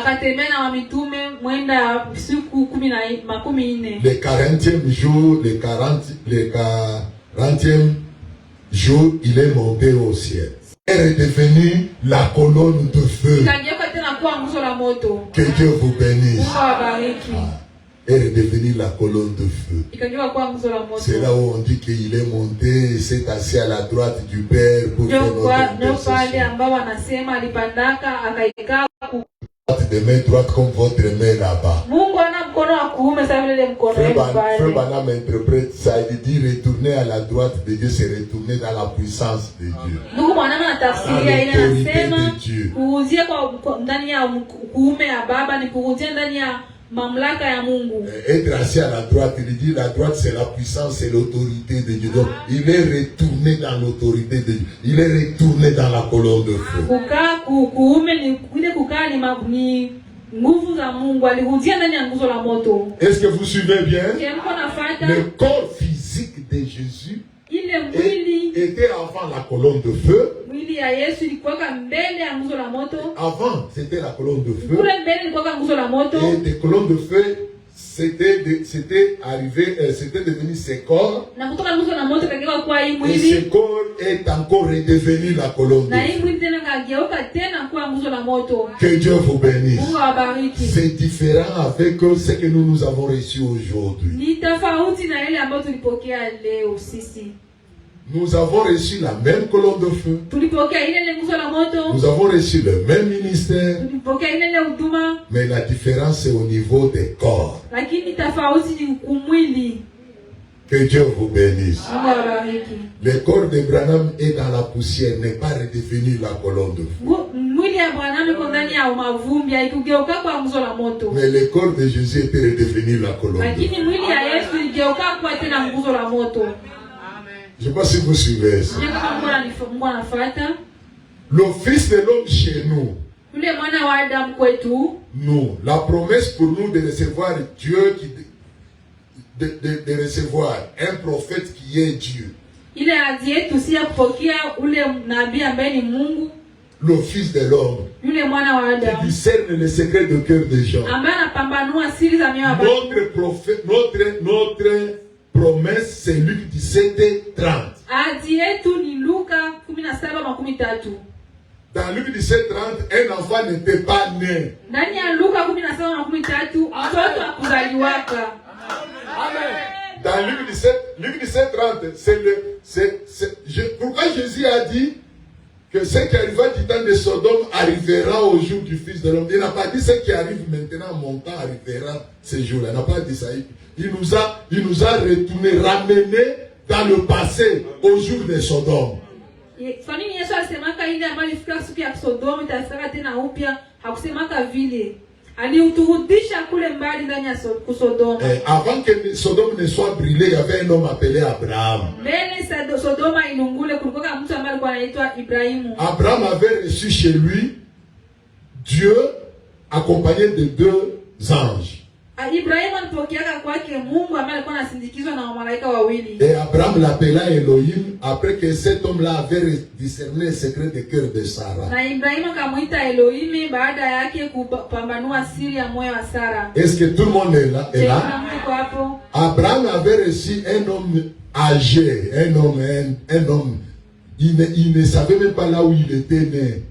40e jour, il est monté au ciel. Il est devenu la colonne de feu. Que Dieu vous bénisse. Elle est devenue la colonne de feu. C'est là où on dit qu'il est monté et s'est assis à la droite du Père pour faire notre intercession. De main droite comme votre main là-bas. Frère Banam interprète ça, il dit retourner à la droite de Dieu, c'est retourner dans la puissance de Dieu. Être assis à la droite, il dit la droite c'est la puissance et l'autorité de Dieu. Donc il est retourné dans l'autorité de Dieu. Il est retourné dans la colonne de feu. Est-ce que vous suivez bien? Le corps physique de Jésus était avant la colonne de feu. Avant, c'était la colonne de feu. Et des colonnes de feu c'était arrivé, c'était devenu ce corps. Na kutoka nguzo la moto kageuka kuwa hii Et mwili. ce corps est encore redevenu la colonne de Na hii feu. mwili tena kageuka tena kuwa nguzo la moto. Que Dieu vous bénisse. Mungu awabariki. C'est différent avec ce que nous avons reçu aujourd'hui. Ni tofauti na ile ambayo tulipokea leo sisi. Nous avons reçu la même colonne de feu. Tulipokea ile nguzo la moto. Nous avons reçu le même ministère. Tulipokea ile huduma. Mais la différence est au niveau des corps. Lakini tofauti ni kumwili. Que Dieu vous bénisse. Mungu awabariki. Le corps de Branham est dans la poussière, n'est pas redevenu la colonne de feu. Mwili ya Branham iko ndani ya mavumbi, haikugeuka kwa nguzo la moto. Mais le corps de Jésus était redevenu la colonne de feu. Lakini mwili ya Yesu iligeuka kwa tena nguzo la moto. Je ne sais pas si vous suivez ça. Mungu anafuata. Le Fils de l'homme chez nous. Yule mwana wa Adamu kwetu. Nous, la promesse pour nous de recevoir Dieu, de recevoir un prophète qui est Dieu. Ile ahadi yetu si ya kupokea ule nabii ambaye ni Mungu. Le Fils de l'homme. Yule mwana wa Adamu. Qui discerne les secrets de cœur des gens. Ambaye anapambanua siri za mioyo ya watu. Notre prophète, notre promesse, c'est Luc 17:30. Ahadi yetu ni Luka 17:13. Dans Luc 17:30, un enfant n'était pas né. Ndani ya Luka 17:13, mtoto akuzaliwaka. Amen. Dans Luc 17:30, pourquoi Jésus a dit que ce qui arriva du temps de Sodome arrivera au jour du Fils de l'homme. Il n'a pas dit ce qui arrive maintenant, mon temps arrivera ce jour-là. Il n'a pas dit ça. Il nous a retourné, ramené dans le passé, au jour de Sodome. Kwa nini Yesu alisemaka ile ambayo ilifika siku ya Sodoma itafika tena upya? Hakusemaka vile. Aliuturudisha kule mbali ndani ya Sodoma. Avant que Sodome ne soit brûlée, il y avait un homme appelé Abraham. Mbele Sodoma ilungule kulikuwa mtu ambaye alikuwa anaitwa Ibrahimu. Abraham avait reçu chez lui Dieu accompagné de 2 anges. Ibrahimu alipokea kwake Mungu ambaye alikuwa anasindikizwa na malaika wawili. Et Abraham l'appela Elohim après que cet homme-là avait discerné le secret du cœur de Sarah. Na Ibrahimu akamuita Elohim baada yake kupambanua siri ya moyo wa Sara. Est-ce que tout le monde est là? Abraham avait reçu un homme âgé, un homme. Il ne savait même pas là où il était né.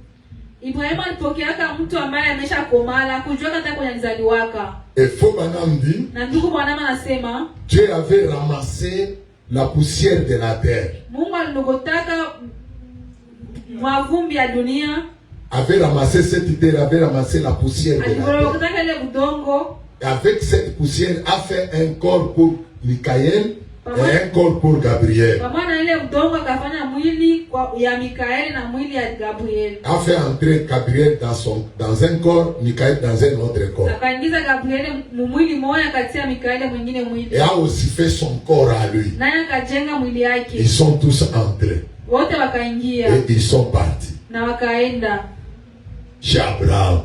Ibrahimu alipokea mtu ambaye ameshakomala kujua hata kwenye alizaliwaka. Et Faux Branham dit, na ndugu Branham anasema Dieu avait ramassé la poussière de la terre. Mungu alinogotaka mavumbi ya dunia. Avait ramassé cette terre, avait ramassé la poussière de la terre. Et avec cette poussière a fait un corps pour Michael et un corps pour Gabriel. A fait entrer Gabriel dans un corps, Michael dans un autre corps. Et a aussi fait son corps à lui. Ils sont tous entrés. Et ils sont partis. Chez Abraham.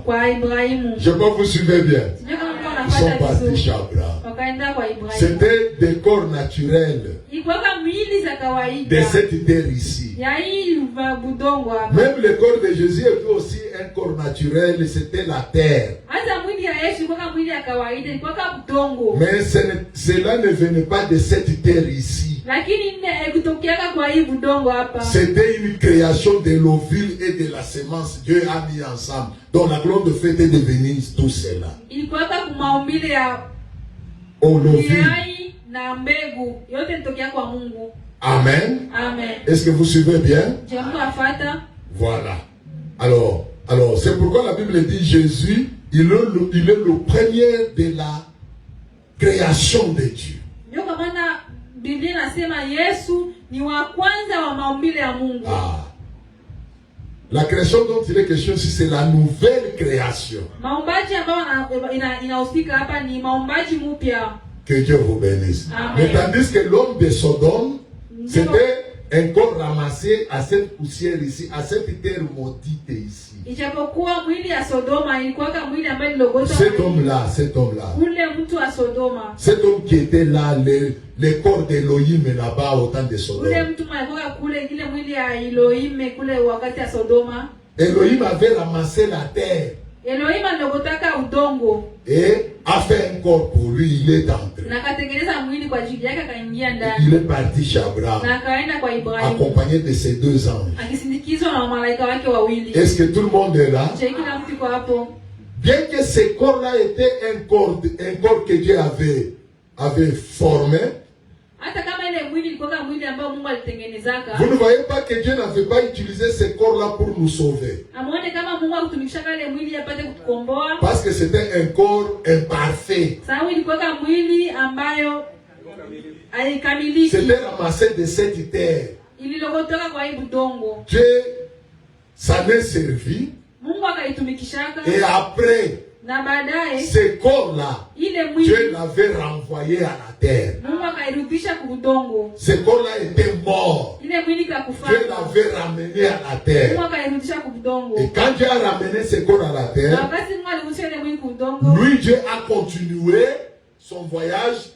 Je peux vous suivre bien. Ils sont partis chez Abraham. C'était des corps naturels de cette terre ici. Même le corps de Jésus était aussi un corps naturel, c'était la terre. Mais cela ne venait pas de cette terre ici. C'était une création de l'ovule et de la semence. Dieu a mis ensemble. Donc la gloire de feu était devenue tout cela. Amen. Amen. Est-ce que vous suivez bien? Voilà. Alors c'est pourquoi la Bible dit Jésus, il est le premier de la création de Dieu. La création dont il est question ici, c'est la nouvelle création. Que Dieu vous bénisse. Mais tandis que l'homme de Sodome, c'était un corps ramassé à cette poussière ici, à cette terre maudite ici. Cet homme-là. Cet homme qui était là, le corps d'Elohim là-bas au temps de Sodome. Elohim avait ramassé la terre. Et a fait un corps pour lui, il est entré. Na akatengeneza mwili kwa ajili yake, akaingia ndani. Il est parti chez Abraham, Na akaenda kwa Ibrahimu, accompagné de ses 2 anges. akisindikizwa na malaika wake wawili. Est-ce que tout le monde est là? Je, kila mtu yuko hapo. Bien que ce corps-là était un corps que Dieu avait formé, Hata kama ile mwili ilikuwa mwili ambao Mungu alitengenezaka. vous ne voyez pas que Dieu n'avait pas utilisé ce corps-là pour nous sauver. Amuone kama Mungu akutumikisha ile mwili apate kutukomboa. Parce que c'était un corps imparfait. Sababu ilikuwa mwili ambayo haikamiliki. C'était ramassé de cette terre. Ililogotoka kwa hii udongo. Dieu s'en est servi. Mungu akaitumikishaka. Et après, Na baadaye ce corps-là, ile mwili Dieu l'avait renvoyé à la terre. Mungu akairudisha kwa udongo. Ce corps-là était mort. Ile mwili kakufa. Dieu l'avait ramené à la terre. Mungu akairudisha kwa udongo. Et quand Dieu a ramené ce corps à la Na terre, wakati Mungu alirudisha ile mwili kwa udongo, lui, Dieu a continué son voyage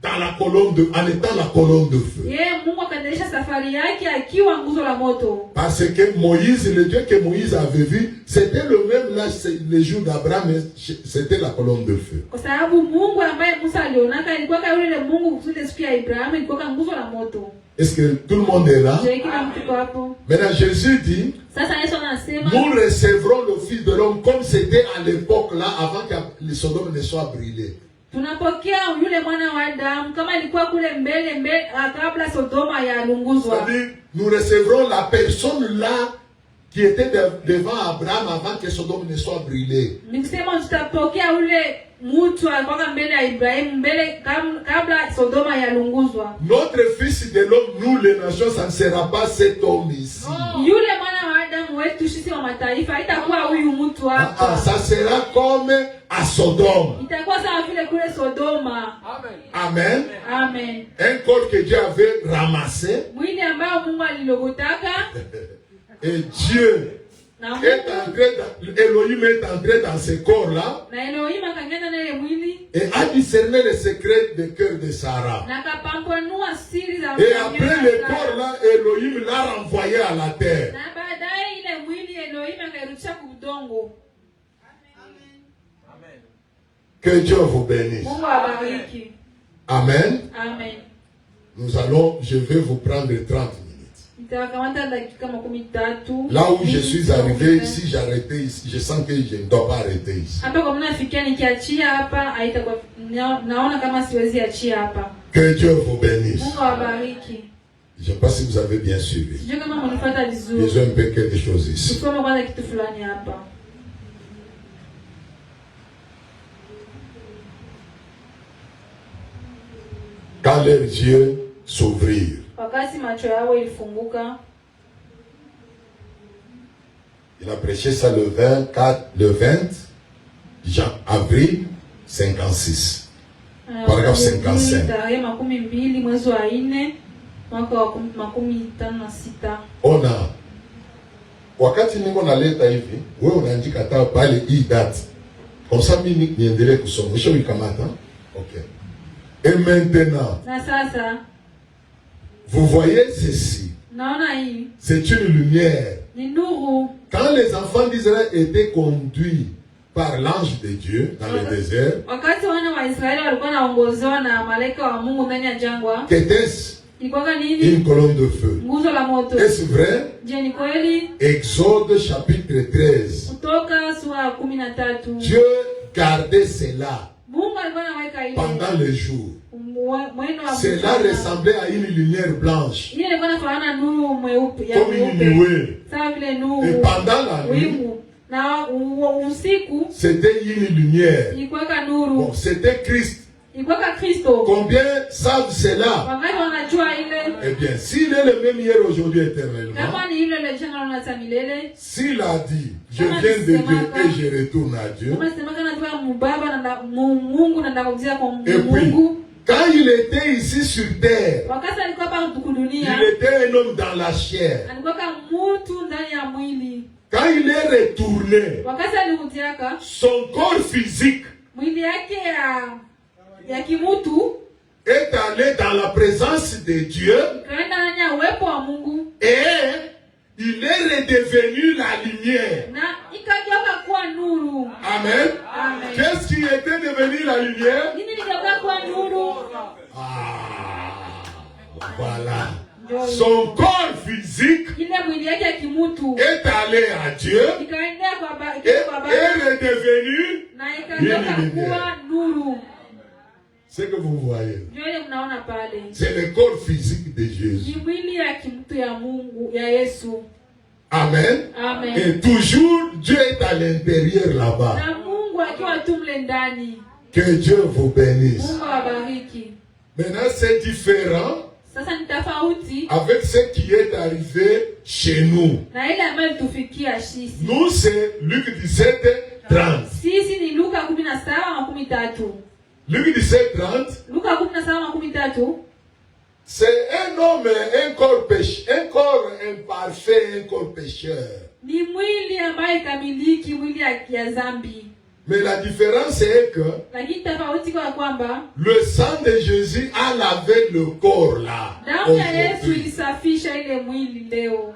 dans la colonne en étant la colonne de feu. yeye Mungu akaendelesha safari yake akiwa nguzo la moto. Parce que Moïse, le Dieu que Moïse avait vu, c'était le même là, les jours d'Abraham, c'était la colonne de feu. Kwa sababu Mungu ambaye Musa alionaka ilikuwa kama yule Mungu kusudi siku ya Ibrahimu ilikuwa kama nguzo la moto. Est-ce que tout le monde est là? Je, kila mtu yuko hapo. Maintenant Jésus dit, Sasa Yesu anasema nous recevrons le Fils de l'homme comme c'était à l'époque là, avant que les Sodomes ne soient brûlés. tunapokea yule mwana wa Adamu kama ilikuwa kule mbele kabla Sodoma yalunguzwa. C'est-à-dire, nous recevrons la personne là qui était devant Abraham avant que Sodome ne soit brûlée. Nikisema tutapokea yule mtu alikuwa mbele ya Ibrahimu mbele kabla Sodoma yalunguzwa. Notre Fils de l'homme, nous les nations, ça ne sera pas cet homme ici. Yule mwana wa Adamu wetu sisi wa mataifa haitakuwa huyu mtu hapa. Ça sera comme à Sodome. Itakuwa sawa vile kule Sodoma. Amen. Amen. Un corps que Dieu avait ramassé. Mwili ambao Mungu alilogotaka. Et Dieu est entré Elohim est entré dans ce corps-là. Na Elohim akangena na ile mwili. Et a discerné le secret du cœur de Sarah. Na kapambanua siri za Et après le corps-là, Elohim l'a renvoyé à la terre. Na baadaye ile mwili Elohim akairudisha kwa udongo. Que Dieu vous bénisse. Mungu awabariki. Amen. Amen. Je vais vous prendre 30 minutes. Là où je suis arrivé, si j'arrêtais ici, je sens que je ne dois pas arrêter ici. Que Dieu vous bénisse. Je ne sais pas si vous avez bien suivi. Besoin un peu quelque chose ici. Quand leurs yeux s'ouvrirent, il a prêché ça le 20 avril 56. Paragraphe 55. Ona wakati niko naleta hivi, wewe unaandika hata pale hii date. Comme ça mimi niendelee kusoma. Mwisho ikamata. OK. Et maintenant, vous voyez ceci. C'est une lumière. Quand les enfants d'Israël étaient conduits par l'ange de Dieu dans le désert, qu'était-ce? Une colonne de feu. Est-ce vrai? Exode chapitre 13. Dieu gardait cela pendant le jour. Cela ressemblait à une lumière blanche, comme une nuée. Et pendant la nuit, c'était une lumière. Bon, c'était Christ. Combien savent cela? Eh bien, s'il est le même hier, aujourd'hui, éternellement, s'il a dit, je viens de Dieu et je retourne à Dieu, et puis, quand il était ici sur terre, il était un homme dans la chair. Quand il est retourné, son corps physique est allé dans la présence de Dieu et il est redevenu la lumière. nuru. Amen. Amen. Qu'est-ce qui était devenu la lumière? Nini ligeuka kuwa nuru? Voilà. Son corps physique Ile mwili yake ya kimutu est allé à Dieu ikaendea kwa et elle est devenue na ikageuka kuwa nuru. ce que vous voyez. Ndio ile mnaona pale. C'est le corps physique de Jésus. Ni mwili ya kimutu ya Mungu, ya Yesu. Amen. Amen. Et toujours Dieu est à l'intérieur là-bas. Na Mungu akiwa tu mle ndani. Que Dieu vous bénisse. Mungu awabariki. Maintenant c'est différent Sasa ni tofauti avec ce qui est arrivé chez nous. na ile ambayo tufikia sisi. Nous c'est Luc 17:30. Sisi ni Luka 17:13. Luc 17:30. Luka 17:13. C'est un homme, un corps imparfait, un corps pécheur. Ni mwili ambaye kamiliki, mwili ya dhambi. Mais la différence est que Lakini tofauti kwa kwamba le sang de Jésus a lavé le corps là. damu ya Yesu Aujourd'hui. ilisafisha ile mwili leo.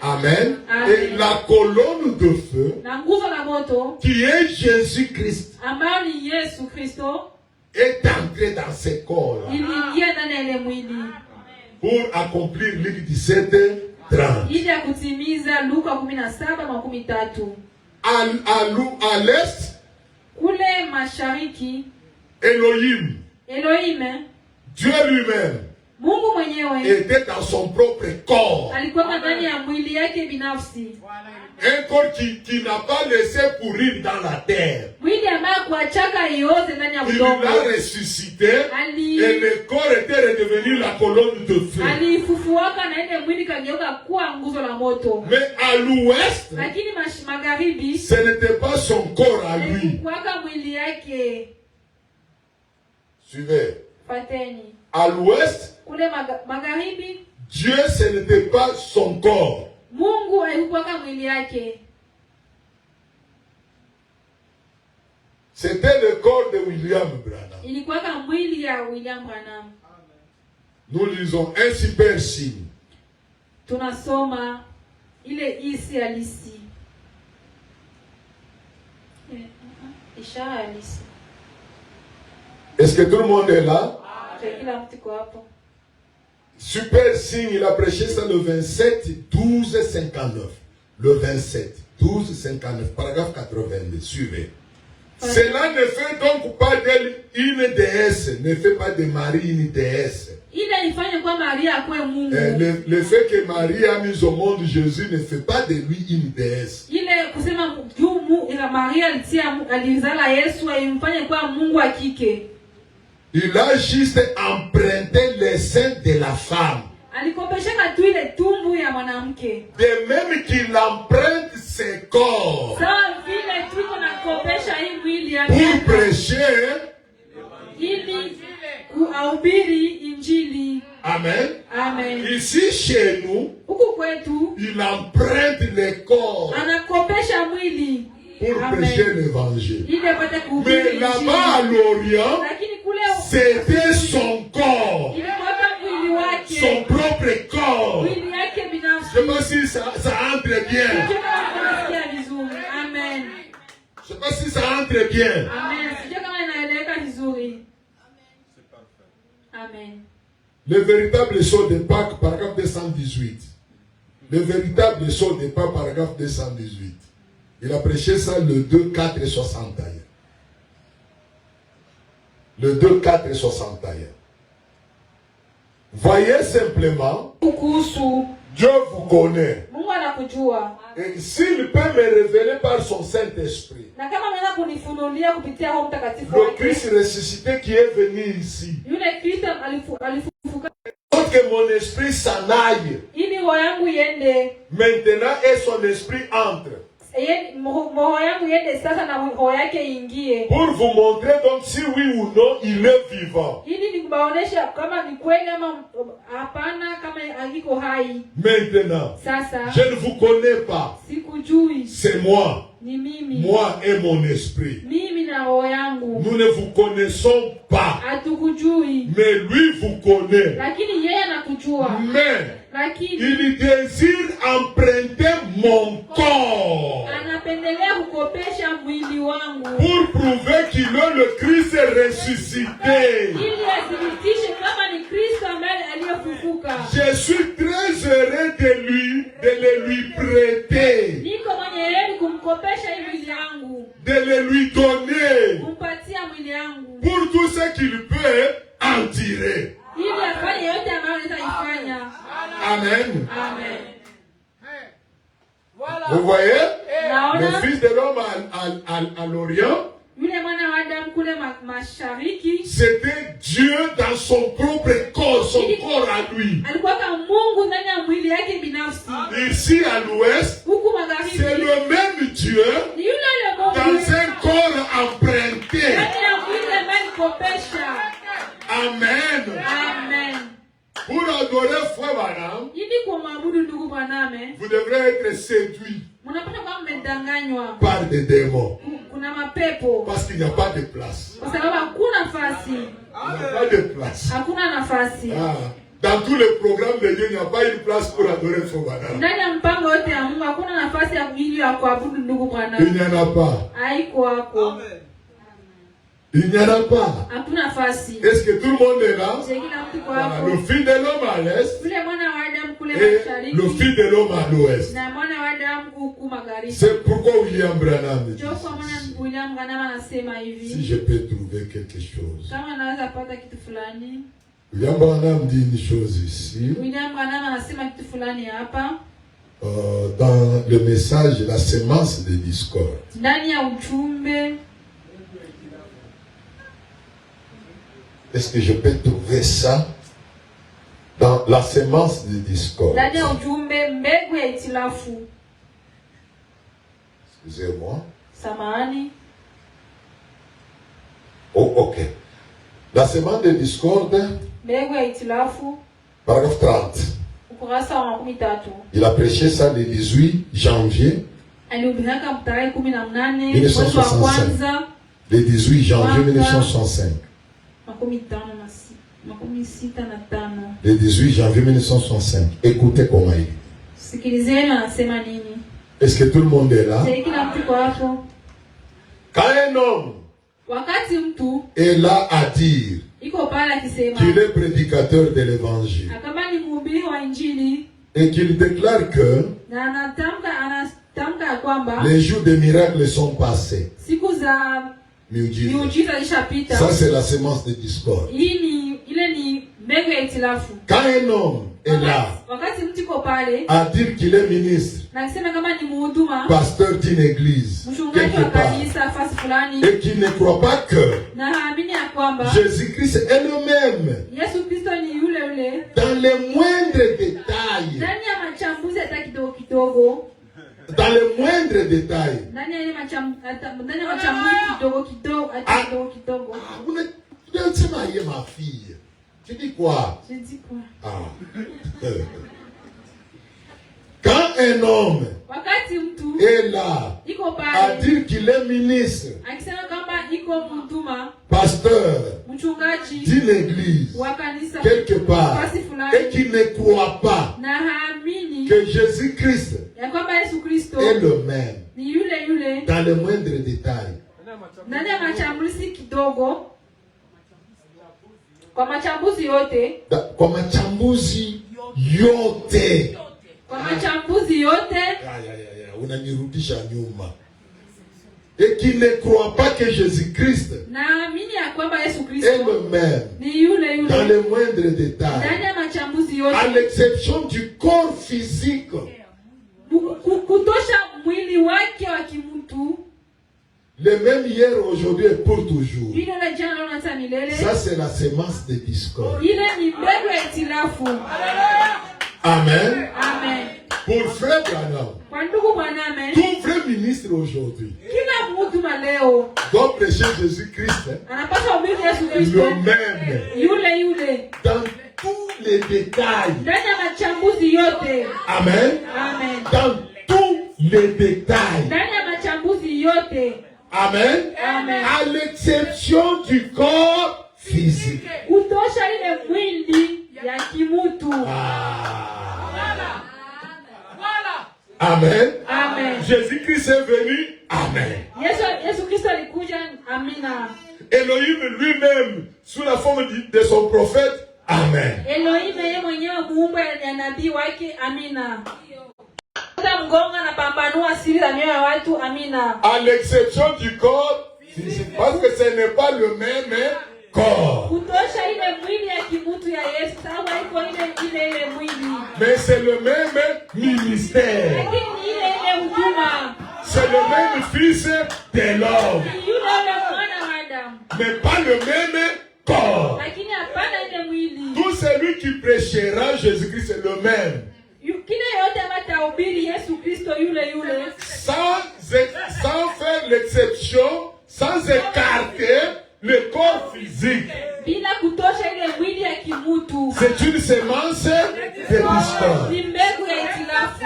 Amen. Amen. Et la colonne de feu Na nguzo la moto qui est Jésus-Christ ambayo ni Yesu Kristo est entrée dans ce corps là iliingia ndani ya ile mwili pour accomplir Luc 17:30. ili ya kutimiza Luka 17:13. À l'est, Kule mashariki Elohim, Elohim, Dieu lui-même, Mungu mwenyewe était dans son propre corps. alikuwa ndani ya mwili yake binafsi. Un corps qui n'a pas laissé pourrir dans la terre. Mwili ambaye kuachaka ioze ndani ya Il udongo. l'a ressuscité et le corps était redevenu la colonne de feu. Alifufuaka na ile mwili kageuka kuwa nguzo la moto. Mais à l'ouest, Lakini magharibi ce n'était pas son corps à lui. kuwaka mwili yake. Suivez. Fateni. À l'ouest, Kule magharibi Dieu, ce n'était pas son corps. Mungu alikuwaka mwili yake. C'était le corps de William Branham. Ilikuwaka mwili ya William Branham. Nous lisons un super signe. Tunasoma ile isi halisi. Ishara halisi. Est-ce que tout le monde est là? Kila mtu kwa hapo. Super signe, il a prêché ça le 27/12/59. Le 27/12/59, paragraphe 82. Suivez. Cela ne fait donc pas d'elle une déesse, ne fait pas de Marie une déesse. Ile ifanye kwa Maria akwe Mungu. Le fait que Marie a mis au monde Jésus ne fait pas de lui une déesse. Ile kusema jumu ila Maria alizala Yesu imfanye kwa Mungu wa kike. Il a juste emprunté les seins de la femme. Alikopeshaka tu ile tumbu ya mwanamke. De même qu'il emprunte ses corps Sawa vile tuko na kopesha hii mwili ya pour prêcher. ili kuhubiri injili. Amen. Amen. Ici chez nous, Huku kwetu il emprunte les corps anakopesha mwili pour prêcher l'évangile. ili apate kuhubiri Mais injili. là-bas à l'Orient, Lakini kule c'était son corps, ilikuwa mwili wake. son propre corps. Mwili yake binafsi. Je ne sais pas si ça entre bien. Sijui kama tunasikia vizuri. Amen. Je ne sais pas si ça entre bien. Amen. Sijui kama inaeleweka vizuri. Amen. Le véritable saut de Pâques, paragraphe 218. Le véritable saut de Pâques, paragraphe 218. Il a prêché ça le 2/4/61. Le 2/4/61. Voyez simplement, Kuhusu Dieu vous connaît. Mungu anakujua. Et s'il peut me révéler par son Saint-Esprit, Na kama anaweza kunifunulia kupitia Roho Mtakatifu le wake. Christ ressuscité qui est venu ici, Yule Kristo alifufuka pour que mon esprit s'en aille ili roho yangu iende. maintenant et son esprit entre. Roho yangu iende sasa na roho yake ingie. Pour vous montrer donc si oui ou non il est vivant. Ili nikubaonesha kama ni kweli ama hapana, kama aliko hai. Maintenant, Sasa je ne vous connais pas. sikujui. C'est moi. Ni mimi. Moi et mon esprit. Mimi mwili na roho yangu. Nous ne vous connaissons pas. Hatukujui. Mais lui vous connaît. Lakini yeye anakujua. Mais Lakini il désire emprunter mon corps anapendelea kukopesha mwili wangu pour prouver qu'il est le Christ ressuscité. ili athibitishe kama ni Kristo ambaye aliyefufuka. Je suis très heureux de le lui prêter, Niko mwenye heri kumkopesha hii mwili yangu, de le lui donner kumpatia mwili yangu pour tout ce qu'il peut en tirer. ili afanye yote ambayo anaweza ifanya. Amen. Amen. Vous voyez? Le Naona Fils de l'homme à l'Orient, yule mwana wa Adamu kule mashariki c'était Dieu dans son propre corps, son corps à lui. alikuwa kama Mungu ndani ya mwili yake binafsi. Ici à l'ouest, Huku magharibi c'est le même Dieu ni yule yule Mungu dans un corps emprunté. ndani ya mwili ambaye alikopesha. Amen. Amen. Pour adorer Frère Branham, Ili kumwabudu ndugu Branham, vous devrez être séduit mnapata kama mmedanganywa. par des démons. Kuna mapepo Parce qu'il n'y a pas de place. kwa sababu hakuna nafasi. Il n'y a pas de place. Hakuna nafasi. Ah, dans tous les programmes de Dieu, il n'y a pas une place pour adorer Frère Branham. Ndani ya mpango wote ya Mungu hakuna nafasi ya mwili ya kuabudu ndugu Il Branham. n'y en a pas. Haiko hapo. Il n'y en a pas. Hakuna nafasi. Est-ce que tout le monde est là? Je kila mtu kwa Voilà, hapo. le fils de l'homme à l'est Yule mwana wa Adamu kule et mashariki le fils de l'homme à l'ouest. na mwana wa Adamu huku magharibi. C'est pourquoi William Branham dit Ndio kwa maana William Branham anasema si hivi. je peux trouver quelque chose. Kama naweza pata kitu fulani. William Branham dit une chose ici, William Branham anasema kitu fulani hapa. dans le message La sémence de discorde. Ndani ya ujumbe, Est-ce que je peux trouver ça dans la sémence de discorde? ndani ya ujumbe mbegu ya itilafu. Excusez-moi. Samahani. Oh, ok. La sémence de discorde, Mbegu ya itilafu, paragraphe 30. ukurasa wa 13. Il a prêché ça le 18 janvier, Alihubiriaka tarehe 18 mwezi 1965. wa kwanza le 18 janvier 1965. 65. Le 18 janvier 1965. Écoutez comment il dit. Sikilizeni anasema nini. Est-ce que tout le monde est là? Je kila mtu kwa hapo. Quand un homme Wakati mtu est là à dire iko pale akisema qu'il est prédicateur de l'évangile kama ni mhubiri wa Injili et qu'il déclare que na anatamka kwamba les jours de miracles sont passés. siku za miujiza zishapita. Ça c'est la sémence de discorde. Ile ni mbegu ya itilafu. Quand un homme est là Wakati mtu iko pale à dire qu'il est ministre, na kusema kama ni mhuduma, pasteur d'une église mchungaji quelque wa part, kanisa fasi fulani, et qu'il ne croit pas que na haamini ya kwamba Jésus-Christ est le même Yesu Kristo ni yule yule dans les moindres détails. ndani ya machambuzi hata kidogo kidogo, Dans les moindres détails. ndani ya machambuzi kidogo kidogo hata kidogo kidogo. Vous êtes marié, ma fille. Tu dis quoi? Je dis quoi? Ah. Quand un homme Wakati mtu est là iko à pale dire qu'il est ministre, akisema kama iko mhuduma, pasteur mchungaji d'une église wa kanisa quelque part, fasi et fulani, qu'il ne croit pas na haamini que Jésus-Christ ya kwamba Yesu Kristo est le même ni yule yule dans les moindres détails, ndani ya machambuzi kidogo, kwa machambuzi yote, kwa machambuzi yote, kwa machambuzi yote, unanirudisha nyuma, et qui ne croit pas que Jésus-Christ naamini ya kwamba Yesu est Kristo le même ni yule dans yule les moindres ndani détails, ya machambuzi à yote, l'exception du corps physique. kutosha mwili wake wa kimtu, Le même hier, aujourd'hui et pour toujours. yule yule jana leo na hata milele. Ça, c'est la sémence de discorde. Ile ni mbegu ya itilafu. Amen. Amen. Pour Frère Branham, Kwa ndugu Branham, tout vrai ministre aujourd'hui kila mtu leo doit prêcher Jésus-Christ, anapaswa kuhubiri Yesu Kristo le même, yule dans tous les détails. ndani ya machambuzi yote. Amen. Amen. Dans tous les détails. Ndani ya machambuzi yote. Amen. Amen. À l'exception du corps physique. Kutosha ile mwili ya kimutu. Amen. Amen. Jésus-Christ est venu. Amen. Yesu Kristo alikuja. Amina. Elohim lui-même, sous la forme de son prophète. Amen. Elohim yeye mwenyewe muumba ya nabii wake. Amina. Mgonga na pambanua siri za mioyo ya watu. Amina. À l'exception du corps physique. Parce que ce n'est pas le même corps. Kutosha ile mwili ya kimutu ya Yesu. Sababu haiko ile mwili. Mais c'est le même ministère. Lakini ile huduma. C'est le même fils de l'homme. Yule mwana wa Adamu. Mais pas le même corps. Lakini hapana ile mwili. Tout celui qui prêchera Jésus-Christ c'est le même. Kile yote matahubiri Yesu Kristo yule. Sans faire l'exception, sans écarter le corps physique. Bila kutosha ile mwili ya kimutu. C'est une semence de discorde. Ni mbegu ya itilafu.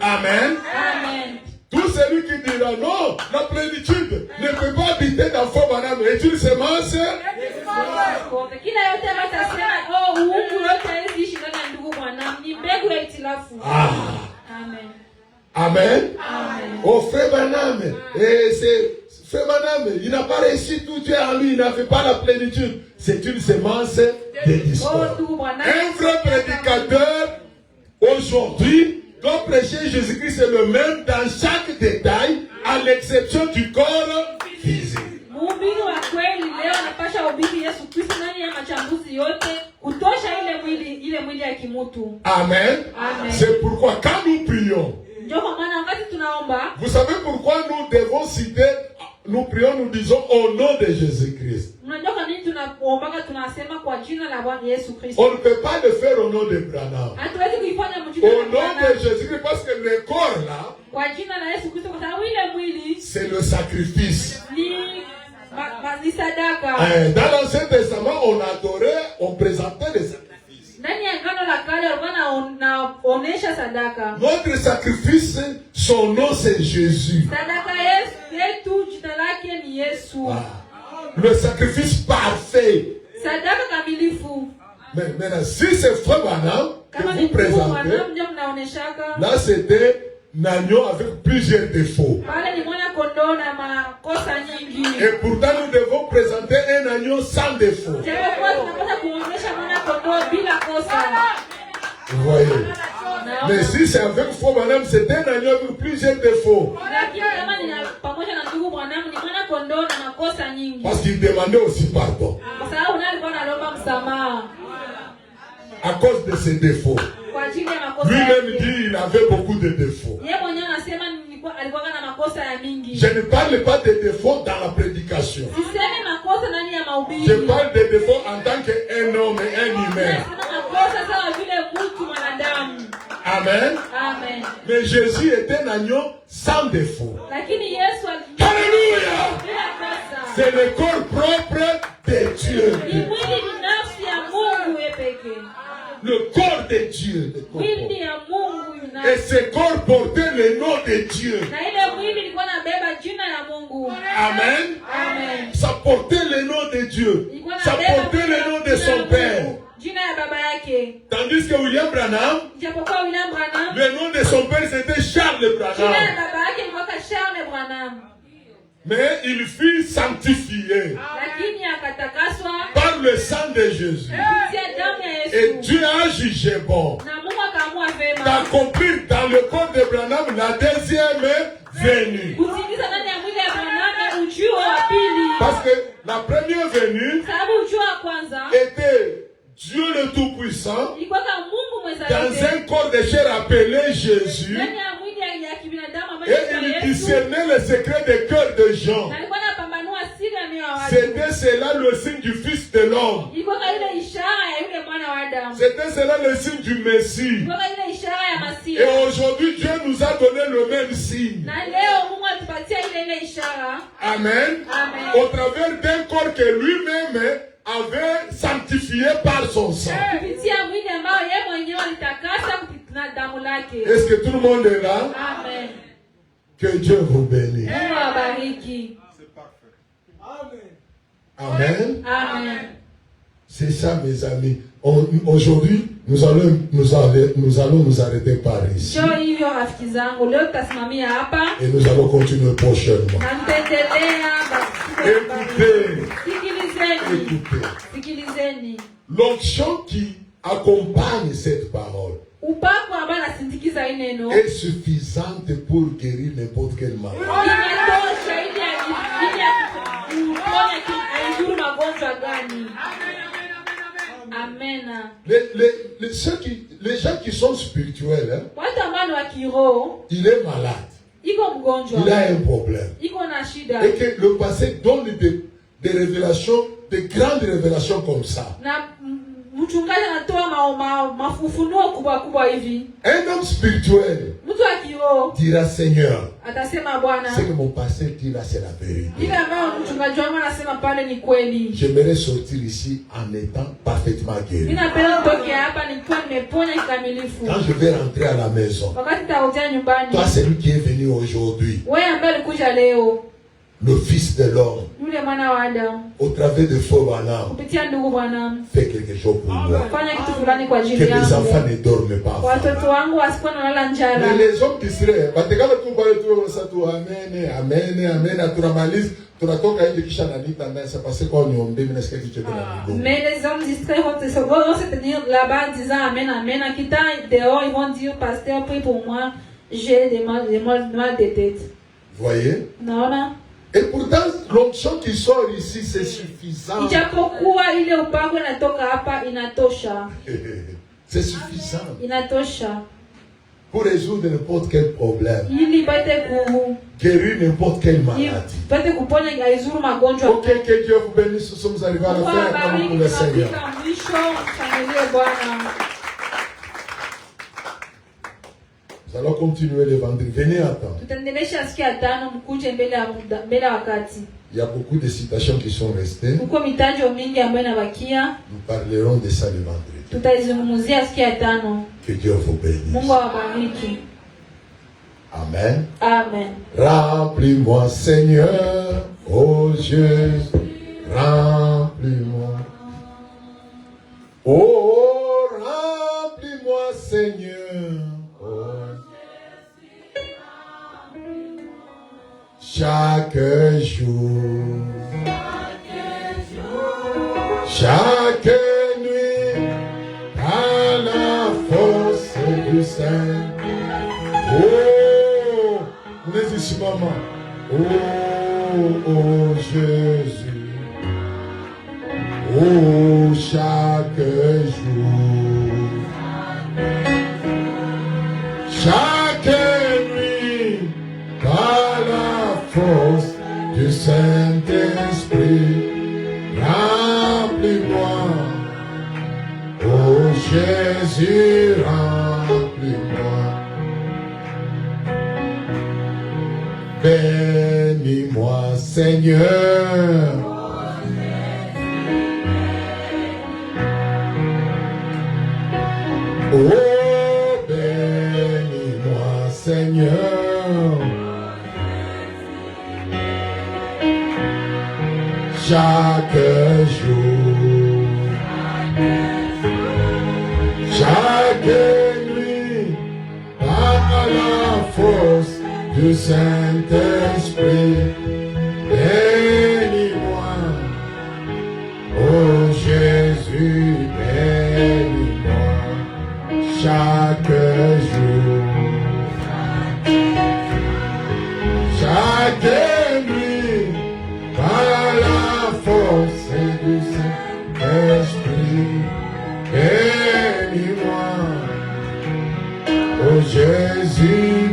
Amen. Amen. Tout celui qui dira non, la plénitude ne peut pas habiter dans faux banane est une semence. Kila yote matasema uungu yote haishi ndani ya ndugu Branham ni mbegu ya itilafu. Amen. Amen. Amen. Oh frère Branham, frère Branham, il n'a pas réussi tout Dieu en lui, il n'avait pas la plénitude. C'est une semence de discorde. Un vrai prédicateur aujourd'hui doit prêcher Jésus-Christ c'est le même dans chaque détail, à l'exception du corps physique. Mhubiri wa kweli leo anapasha hubiri Yesu Kristo ndani ya machambuzi yote kutosha ile mwili ya kimutu. Amen. Amen. C'est pourquoi quand nous prions, vous savez pourquoi nous devons citer, nous prions, nous disons au nom de Jésus-Christ. On ne peut pas le faire au nom de Branham. Au nom de Jésus-Christ, parce que le corps là, c'est le sacrifice. Dans l'Ancien Testament, on adorait, on présentait des sacrifices. Notre sacrifice, son nom c'est Jésus. Le sacrifice parfait. Mais maintenant, si c'est Frère Branham que vous présentez, là c'était l'agneau avec plusieurs défauts. Et pourtant nous devons présenter un agneau sans défaut. Vous voyez. Mais si c'est avec Frère Branham, c'est un agneau avec plusieurs défauts. Parce qu'il demandait aussi pardon. À cause de ses défauts. Lui-même dit qu'il avait beaucoup de défauts. Je ne parle pas des défauts dans la prédication. Je parle des défauts en tant qu'un homme et un humain. Amen. Amen. Mais Jésus est un agneau sans défaut. Alléluia. C'est le corps propre de Dieu. Le corps de Dieu. Et ce corps portait le nom de Dieu. Amen. Amen. Ça portait le nom de Dieu. Ça portait le nom de son Père. Tandis que William Branham, le nom de son père c'était Charles Branham. Mais il fut sanctifié par le sang de Jésus. Et Dieu a jugé bon d'accomplir dans le corps de Branham la deuxième venue. Parce que la première venue était Dieu le Tout-Puissant dans un corps de chair appelé Jésus. Et il discernait le secret des cœurs de gens. C'était cela le signe du Fils de l'homme. C'était cela le signe du Messie. Et aujourd'hui, Dieu nous a donné le même signe. Amen. Au travers d'un corps que lui-même avait sanctifié par son sang. Est-ce que tout le monde est là? Amen. Que Dieu vous bénisse. Amen. Amen. C'est ça, mes amis. Aujourd'hui, nous allons nous arrêter par ici. Sio hivyo rafiki zangu, leo tutasimamia hapa Et nous allons continuer prochainement. na tutaendelea Écoutez. Sikilizeni. Écoutez. Sikilizeni. L'onction qui accompagne cette parole Upako ambao nasindikiza hii neno est suffisante pour guérir n'importe quelle maladie. inatosha ili kuponya aizuru magonjwa gani. Amen. Les gens qui sont spirituels, hein, Watu ambao ni wa kiroho, il est malade. iko mgonjwa, Il a un problème. iko na shida. Et que le passé donne des révélations, de grandes révélations comme ça. Na mchungaji anatoa mafufunuo kubwa kubwa hivi. Un homme spirituel Mtu wa kiroho dira Seigneur, atasema Bwana, ce que mon pasteur dit là, c'est la vérité. ile ambayo mchungaji wangu anasema pale ni kweli. J'aimerais sortir ici en étant parfaitement guéri. Mimi napenda kutoka hapa nikiwa nimeponya kikamilifu. Quand je vais rentrer à la maison, Wakati nitarudia nyumbani, toi celui qui est venu aujourd'hui, wewe ambaye ulikuja leo, le fils de l'homme, yule mwana wa Adamu, au travers de faux Banam, kupitia ndugu Bwana, fait quelque chose pour moi. fanya kitu fulani kwa Que ajili les enfants yangu. ne dorment pas. Watoto wangu wasikuwa nalala njala. Mais les hommes qui seraient, batekana tu pale tu ça tu amen, amen, amen, tunamaliza, tunatoka nje kisha nanita ndani, c'est parce qu'on ni ombe, mimi nasikia kitu cha mdomo. Mais les hommes distraits vont se tenir là-bas en disant amen, amen. En quittant dehors, ils vont dire, pasteur, prie pour moi, j'ai des mal de tête. Voyez? Naona? Et pourtant, l'onction qui sort ici, c'est suffisant. Ijapokuwa ile upako inatoka hapa inatosha. C'est suffisant Inatosha. pour résoudre n'importe quel problème, Ili ipate guérir n'importe quelle maladie. ipate kuponya aizuru magonjwa. Ok, que Dieu vous bénisse. Nous sommes arrivés à la fin. Comme pour le Seigneur. Mwisho, mshangilie Bwana. Nous allons continuer le vendredi. Venez à temps. Tutaendelesha siku ya tano, mkuje mbele ya wakati. Il y a beaucoup de citations qui sont restées. Kuko mitajo mingi ambayo inabakia. Nous parlerons de ça le vendredi. Tutaizungumzia siku ya tano. Que Dieu vous bénisse. Mungu awabariki. Amen. Amen. Remplis-moi, Seigneur, oh Jésus, remplis-moi. Oh, remplis-moi, Seigneur, oh chaque jour, chaque nuit, à la force du Saint. Oh, on est ici, maman. Oh, Jésus. Oh, chaque jour. Chaque nuit, par la force du Saint-Esprit, remplis-moi. Oh, Jésus, remplis-moi. Bénis-moi, Seigneur. Oh, bénis-moi, Seigneur. Chaque jour, chaque nuit, par la force du Saint-Esprit, bénis-moi, oh Jésus, bénis-moi, chaque jour, chaque nuit, par la force du Saint-Esprit, bénis-moi, oh Jésus.